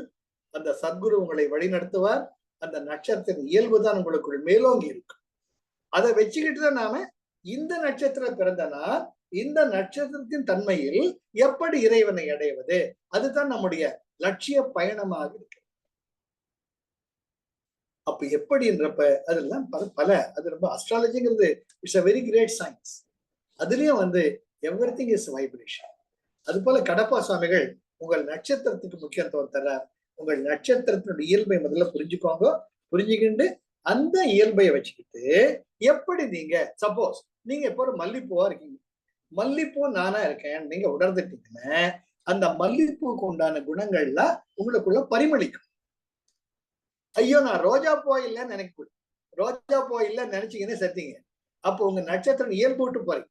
அந்த சத்குரு உங்களை வழி நடத்துவார். அந்த நட்சத்திர இயல்பு தான் உங்களுக்குள் மேலோங்கி இருக்கும். அதை வச்சுக்கிட்டு தான் நாம இந்த நட்சத்திரம் பிறந்தனா இந்த நட்சத்திரத்தின் தன்மையில் எப்படி இறைவனை அடைவது, அதுதான் நம்முடைய லட்சிய பயணமாக இருக்கு. அப்ப எப்படின்றப்ப அதெல்லாம் பல அது ரொம்ப அஸ்ட்ராலஜிங்கிறது it's a very great science. அதுலயும் எவ்ரிதிங் இஸ் வைப்ரேஷன். அது போல கடப்பா சுவாமிகள் உங்கள் நட்சத்திரத்துக்கு முக்கியத்துவம் தர்றார். உங்கள் நட்சத்திரத்தினுடைய இயல்பை முதல்ல புரிஞ்சுக்கோங்க. புரிஞ்சுக்கிண்டு அந்த இயல்பை வச்சுக்கிட்டு எப்படி நீங்க சப்போஸ் நீங்க இப்போ ஒரு மல்லிப்பூவா இருக்கீங்க, மல்லிப்பூ நானா இருக்கேன் நீங்க உணர்ந்துட்டீங்கன்னா அந்த மல்லிப்பூக்கு உண்டான குணங்கள்லாம் உங்களுக்குள்ள பரிமளிக்கும். ஐயோ நான் ரோஜா பூ இல்லைன்னு நினைக்க, ரோஜா பூ இல்லைன்னு நினைச்சீங்கன்னா செத்தீங்க. அப்போ உங்க நட்சத்திரம் இயல்பு விட்டு போறீங்க.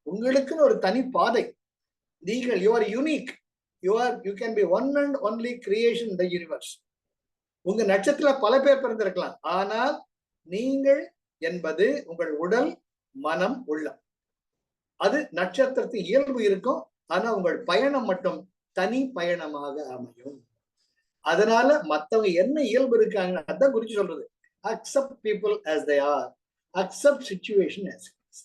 உங்களுக்குன்னு ஒரு தனி பாதை. நீங்கள் you are unique. You can be one and only creation in the universe. உங்க நட்சத்திரத்துல பல பேர் பிறந்திருக்கலாம், ஆனால் நீங்கள் என்பது உங்கள் உடல், மனம், உள்ளம். அது நட்சத்திரத்தின் இயல்பு இருக்கும். ஆனா உங்கள் பயணம் மட்டும் தனி பயணமாக அமையும். அதனால மத்தவங்க என்ன இயல்பு இருக்காங்க அதான் குறிச்சு சொல்றது. Accept people as they are, accept situation as it is.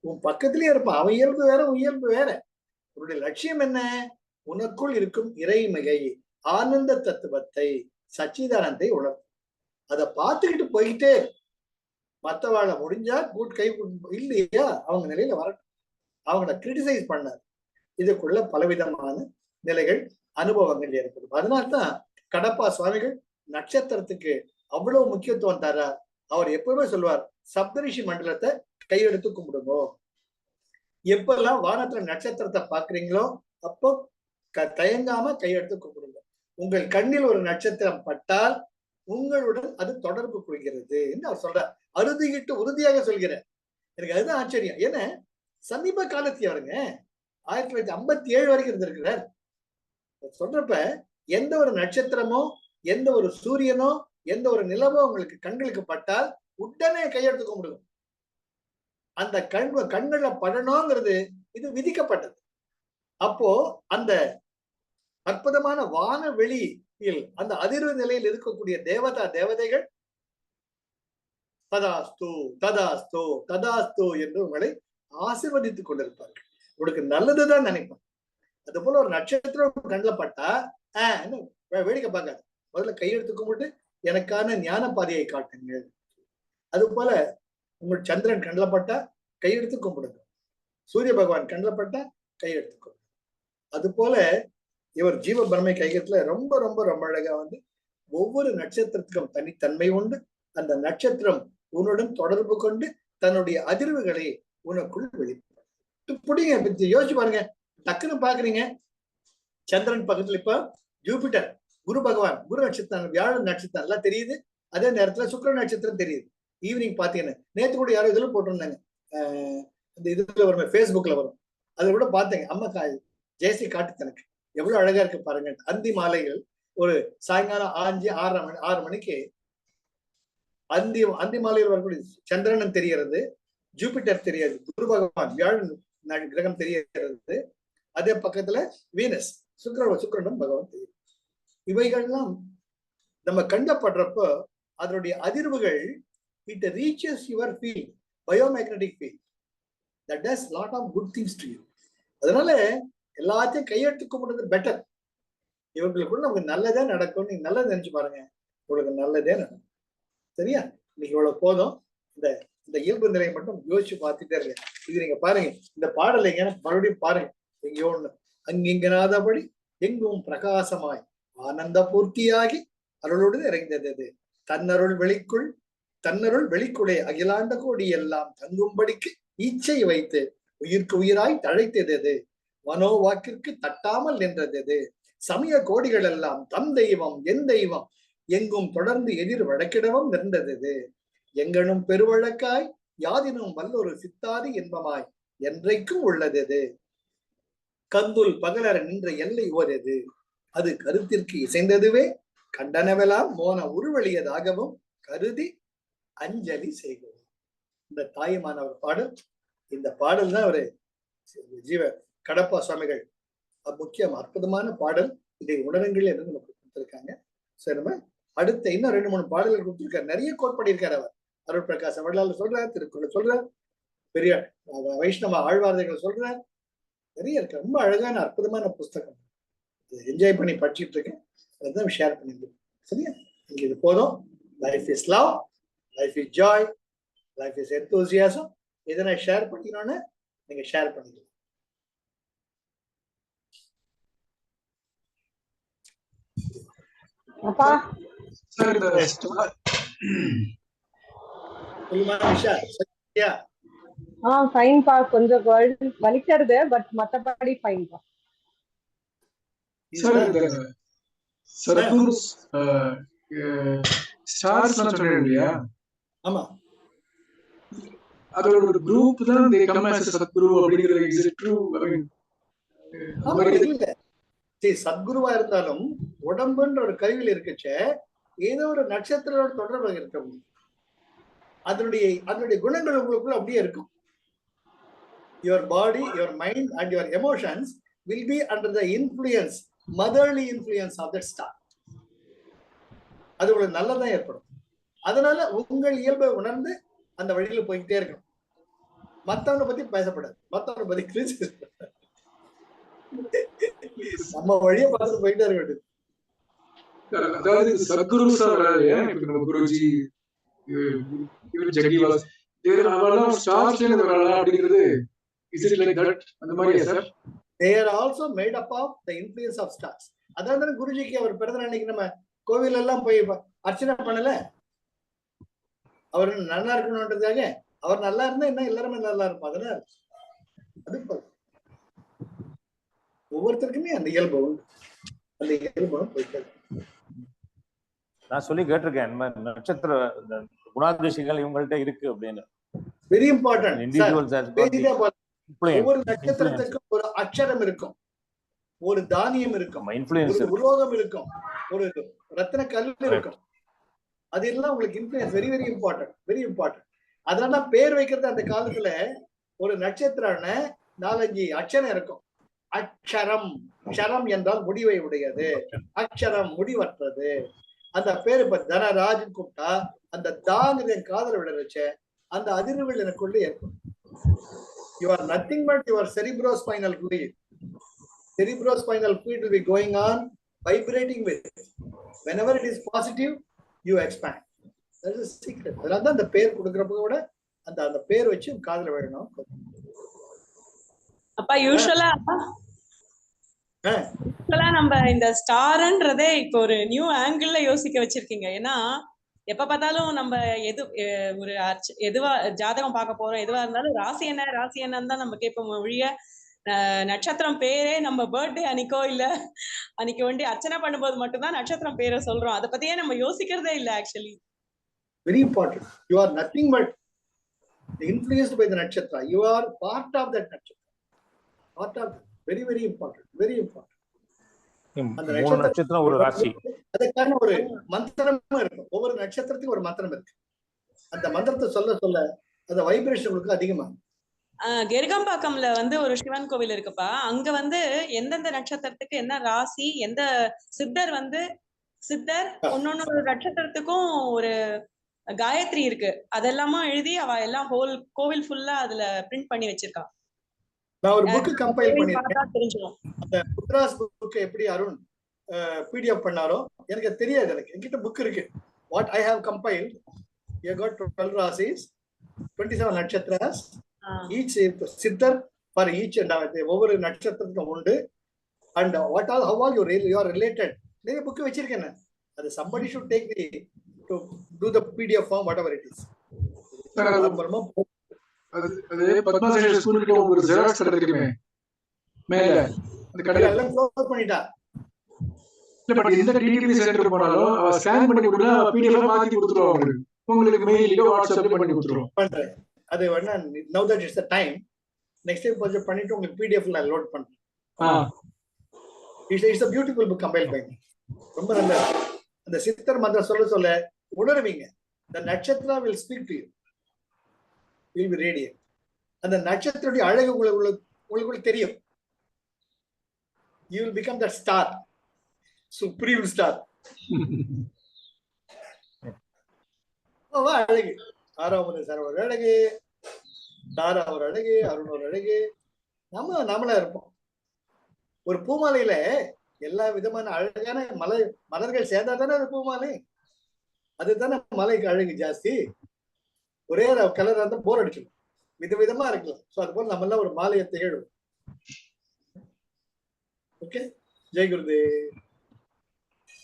உன் பக்கத்திலேயே இருப்பான், அவன் இயல்பு வேற, உன் இயல்பு வேற. உன்னுடைய லட்சியம் என்ன? உனக்குள் இருக்கும் இறைமிகை, ஆனந்த தத்துவத்தை, சச்சிதானந்தை உணர்த்தும். அதை பார்த்துக்கிட்டு போயிட்டே மற்றவாழ முடிஞ்சா கை இல்லையா அவங்க நிலையில வரட்டும். அவங்கள கிரிட்டிசைஸ் பண்ணார். இதுக்குள்ள பலவிதமான நிலைகள், அனுபவங்கள் ஏற்படும். அதனால்தான் கடப்பா சுவாமிகள் நட்சத்திரத்துக்கு அவ்வளவு முக்கியத்துவம் தர்றார். அவர் எப்பவுமே சொல்லுவார், சப்தரிஷி மண்டலத்தை கையெடுத்து கும்பிடுங்க. எப்பெல்லாம் வானத்துல நட்சத்திரத்தை பாக்குறீங்களோ அப்போ தயங்காம கையெடுத்து கும்பிடுங்க. உங்கள் கண்ணில் ஒரு நட்சத்திரம் பட்டால் உங்களுடன் அது தொடர்பு கொள்கிறது என்று அவர் சொல்றார். அறுதியிட்டு உறுதியாக சொல்கிறார். எனக்கு அதுதான் ஆச்சரியம். ஏன்னா சமீப காலத்தில் அவருங்க 1957 வரைக்கும் இருந்திருக்கிறார். சொல்றப்ப எந்த ஒரு நட்சத்திரமோ எந்த ஒரு சூரியனோ எந்த ஒரு நிலவோ உங்களுக்கு கண்களுக்கு பட்டால் உடனே கையெடுத்து கும்பிடுவோம். அந்த கண்களை படணுங்கிறது இது விதிக்கப்பட்டது. அப்போ அந்த அற்புதமான வான வெளியில் அந்த அதிர்வு நிலையில் இருக்கக்கூடிய தேவதைகள் ததாஸ்து ததாஸ்து ததாஸ்து என்று உங்களை ஆசீர்வதித்துக் கொண்டிருப்பார்கள். உங்களுக்கு நல்லதுதான் நினைப்போம். அது போல ஒரு நட்சத்திரம் கண்ணில் பட்டா வேடிக்கை பார்க்காது, முதல்ல கையெடுத்து கும்பிட்டு எனக்கான ஞான பாதையை காட்டுங்கள். அது போல உங்கள் சந்திரன் கண்ணில் பட்டா கையெடுத்து கும்பிடுங்க. சூரிய பகவான் கண்ணில் பட்டா கையெடுத்து கும்பிடுங்க. அது போல இவர் ஜீவ பிரம்மை கையத்துல ரொம்ப ரொம்ப ரொம்ப அழகா ஒவ்வொரு நட்சத்திரத்துக்கும் தனித்தன்மை உண்டு. அந்த நட்சத்திரம் உன்னுடன் தொடர்பு கொண்டு தன்னுடைய அதிர்வுகளை உனக்குள் வெளிப்படுத்தும். பிடிங்க, யோசிச்சு பாருங்க. டக்குன்னு பாக்குறீங்க, சந்திரன் பக்கத்துல இப்ப ஜூபிட்டர், குரு பகவான், குரு நட்சத்திரம், வியாழன் நட்சத்திரம் எல்லாம் தெரியுது. அதே நேரத்துல சுக்கிர நட்சத்திரம் தெரியுது. ஈவினிங் பாத்தீங்கன்னா, நேற்று கூட யாரும் இதுல போட்டிருந்தாங்க, இந்த இதுல வரும், ஃபேஸ்புக்ல வரும், அதை கூட பார்த்தேங்க. அம்மா ஜெயஸ்ரீ காட்டு தனக்கு எவ்வளவு அழகா இருக்கு பாருங்க. அந்தி மாலைகள் ஒரு சாயங்காலம் 6 மணிக்கு அந்தி மாலையில் வரக்கூடிய சந்திரன் தெரியறது, ஜூபிட்டர் தெரியாது, குரு பகவான் வியாழன் கிரகம் தெரியறது, அதே பக்கத்துல வீனஸ் சுக்கிரனும் பகவான் தெரியும். இவைகள்லாம் நம்ம கண்டப்படுறப்போ அதனுடைய அதிர்வுகள் it reaches your field, biomagnetic field, that does lot of good things to you. அதனால எல்லாத்தையும் கையெடுத்து கும்பிடுறது பெட்டர். இவங்களுக்குள்ள நமக்கு நல்லதே நடக்கும். நீங்க நல்லது நினைச்சு பாருங்க, உங்களுக்கு நல்லதே நடக்கும். சரியா? இன்னைக்கு இவ்வளவு போதும். இந்த இயல்பு நிலையை மட்டும் யோசிச்சு பார்த்துட்டே இருங்க. இது நீங்க பாருங்க, இந்த பாடலை மறுபடியும் பாருங்க. எங்கேயோ ஒண்ணு, அங்கிங்கனாதபடி எங்கும் பிரகாசமாய் ஆனந்த பூர்த்தியாகி அருளோடு இறைந்தது தன்னருள் வெளிக்குடைய அகிலாண்ட கோடி எல்லாம் தங்கும்படிக்கு ஈச்சை வைத்து உயிர்க்கு உயிராய் தழைத்தது மனோவாக்கிற்கு தட்டாமல் நின்றது சமய கோடிகள் எல்லாம் தம் தெய்வம் என் தெய்வம் எங்கும் தொடர்ந்து எதிர் வழக்கிடவும் நின்றது எங்கனும் பெருவழக்காய் யாதினும் வல்லொரு சித்தாதி என்பமாய் என்றைக்கும் உள்ளது கந்துல் பகலர நின்ற எல்லை ஓதது அது கருத்திற்கு இசைந்ததுவே கண்டனவெல்லாம் மோன உருவழியதாகவும் கருதி அஞ்சலி செய்வோம். இந்த தாயுமானவர் பாடல், இந்த பாடல் தான் ஒரு ஜீவ கடப்பா சுவாமிகள் முக்கியம் அற்புதமான பாடல். இதை உணருங்கள் என்று நமக்கு கொடுத்திருக்காங்க. சரி, நம்ம அடுத்த இன்னும் 2-3 பாடல்கள் கொடுத்திருக்காரு. நிறைய கோட் பண்ணியிருக்காரு அவர். அருள் பிரகாச வள்ளலார் சொல்றார், திருக்குறள் சொல்றார், பெரிய வைஷ்ணவ ஆழ்வார்த்தைகள் சொல்றார், நிறைய இருக்கு. ரொம்ப அழகான அற்புதமான புஸ்தகம். என்ஜாய் பண்ணி படிச்சுட்டு இருக்கேன், அதுதான் ஷேர் பண்ணிருக்கேன். சரியா? இங்க இது போதும். Life is love, life is Joy, life is enthusiasm. இதை நான் ஷேர் பண்ணிக்கணும்னு நீங்க ஷேர் பண்ணிக்கலாம். அப்பா ஃபைன்பா, கொஞ்சம் வலிக்கிறது, பட் மத்தபடி ஃபைன்பா. சத்குரு ஸ்டார்ஸ் சொன்னீங்க. ஆமா, அதோட ஒரு குரூப் தான் they come as சத்குரு அப்படிங்கிறது. is it true? சத்குருவா இருந்தாலும் உடம்புன்ற ஒரு கருவியில் இருக்குச்சே, ஏதோ ஒரு நட்சத்திரோட தொடர்பு இருக்கும். அதனுடைய குணங்கள் உங்களுக்குள்ள அப்படியே இருக்கும். Your body, your mind and your emotions will be under the influence, motherly influence of that star. அது உங்களுக்கு நல்லதான் ஏற்படும். அதனால உங்கள் இயல்பை உணர்ந்து அந்த வழியில போய்கிட்டே இருக்கணும். மத்தவனை பத்தி பேசப்படாது, மத்தவனை பத்தி கிழிச்சு நம்ம வழியை பார்த்து போயிட்டே இருக்க வேண்டியது. அதாவது சத்குரு சார் குருஜி ஜகிவாஸ் ஸ்டார்ஸ்ல வரலாம் அப்படிங்கிறது. is it like that? அந்த மாதிரியா sir? they are also made up of the influence of stars. அதான் குருஜிக்கு அவர் பிறந்த அன்னைக்கு நம்ம கோவில் எல்லாம் போய் அர்ச்சனை பண்ணல. அவர் நல்லா இருக்கணும்ன்றதுக்காக, அவர் நல்லா இருந்தா என்ன எல்லாருமே நல்லா இருக்கும். அதனால அது ஒவ்வொருத்தருக்குமே அந்த இயல்பு உண்டு. அந்த இயல்பு போயிட்டு நான் சொல்லி கேட்டிருக்கேன், நட்சத்திர குணாதிசயங்கள் இவங்கள்ட்ட இருக்கு அப்படின்னு. Very important. ஒவ்வொரு நட்சத்திரத்துக்கும் ஒரு அக்ஷரம் இருக்கும். ஒரு தானியம் இருக்கும், இன்ஃப்ளூயன்ஸ் ஒரு உலோகம் இருக்கும், ஒரு ரத்தின கல் இருக்கும். அது எல்லாம் உங்களுக்கு influence very very important, very important. அதனால பேர் வைக்கிறது அந்த காலத்துல ஒரு நட்சத்திரம் 4-5 அக்ஷரம் இருக்கும். அக்ஷரம், க்ஷரம் என்றால் முடிவை உடையது, அக்ஷரம் முடிவற்றது. அந்த பேர் இப்ப தனராஜ் கூப்பிட்டா அந்த தாங்கிறது என் காதல விட வச்ச அந்த அதிர்வுகள் எனக்குள்ள ஏற்படும். You are nothing but your cerebrospinal fluid. Cerebrospinal fluid will be going on, vibrating with. Whenever it is positive, you expand. That is a secret. அதனால அந்த பேர் கொடுக்கறப்ப கூட அந்த பேர் வச்சு காதல விடணும். அப்பா யூசுவலா நம்ம இந்த ஸ்டார்ன்றதே இப்போ ஒரு நியூ ஆங்கிள் யோசிக்க வச்சிருக்கீங்க. ஏன்னா எப்ப பார்த்தாலும் நம்ம ஒரு எதுவா ஜாதகம் பார்க்க போறோம், எதுவா இருந்தாலும் ராசி என்னன்னு தான் நம்ம கேட்போம் ஒழிய நட்சத்திரம் பேரே நம்ம பர்த்டே அன்னைக்கோ இல்ல அன்னைக்கு வேண்டி அர்ச்சனை பண்ணும்போது மட்டும்தான் நட்சத்திரம் பேரை சொல்றோம். அதை பத்தியே நம்ம யோசிக்கிறதே இல்லை. Actually very important. You are nothing but influenced by the nakshatra. You are part of that nakshatra. Part of very very important, very important. அந்த நட்சத்திரம் ஒரு ராசி, அதுக்கான ஒரு மந்திரமும் இருக்கும். ஒவ்வொரு நட்சத்திரத்துக்கும் ஒரு மந்திரம் இருக்கு. அந்த மந்திரத்தை சொல்ல சொல்ல அந்த வைப்ரேஷன் உங்களுக்கு அதிகமாகும். கெருகம்பாக்கம்ல ஒரு சிவன் கோவில் இருக்குப்பா. அங்க எந்தெந்த நட்சத்திரத்துக்கு என்ன ராசி, எந்த சித்தர் சித்தர் ஒன்னொன்னு நட்சத்திரத்துக்கும் ஒரு காயத்ரி இருக்கு. அதெல்லாமா எழுதி அவ எல்லாம் ஹோல் கோவில் ஃபுல்லா அதுல பிரிண்ட் பண்ணி வச்சிருக்கா. நான் ஒரு புக் கம்பைல் பண்ணிருக்கேன். தெரிஞ்சிரும் அந்த புத்ராஸ் புக் எப்படி அருண் பிடிஎஃப் பண்ணாரோ எனக்கு தெரியாது. எனக்கு என்கிட்ட புக் இருக்கு. What I have compiled, you got 12 ராசிஸ், 27 நட்சத்திராஸ், ஈச் சித்தர் ஃபார் ஈச் அண்ட் ஒவ்வொரு நட்சத்திரத்துக்கும் உண்டு. And what all how all you are related. நிறைய புக் வச்சிருக்கேன். அது somebody should take to do the PDF form, whatever it is. அது பத்மசேஷ ஸ்கூலுக்கு ஒரு ஜெராக்ஸ் கடை இருக்குமே மேல, அந்த கடையில எல்லாம் க்ளோஸ் பண்ணிட்டா. இல்ல பட் எந்த டிடிபி சென்டர் போனாலும் அவ ஸ்கேன் பண்ணி கொடுத்தா பிடிஎஃப் மாத்தி கொடுத்துருவாங்க. உங்களுக்கு மெயிலோ வாட்ஸ்அப்ல பண்ணி கொடுத்துருவோம். பண்றேன். அது வேணா now that it's the time, next time கொஞ்சம் பண்ணிட்டு உங்களுக்கு PDF ல லோட் பண்றேன். It's a beautiful book compiled by me. ரொம்ப நல்ல அந்த சித்தர் மந்திரம் சொல்ல சொல்ல உணர்வீங்க. The nakshatra will speak to you. Will be radiant. அந்த நட்சத்திரத்துடைய அழகு உங்களுக்கு தெரியும். You will become that star, supreme star. அழகு ஆறாவது சரவர் அழகு, தாரா ஒரு அழகு, அருண் ஒரு அழகு. நம்மளா இருப்போம். ஒரு பூமாலையில எல்லா விதமான அழகான மலர்கள் சேர்ந்தா தானே அது பூமாலை. அதுதானே மலைக்கு அழகு ஜாஸ்தி. ஒரே கலர் இருந்தா போர் அடிச்சிடும், விதவிதமா இருக்கலாம். சோ அது போல நம்ம எல்லாம் ஒரு மாலையை தேடும். ஓகே, ஜெய் குருதேவ்.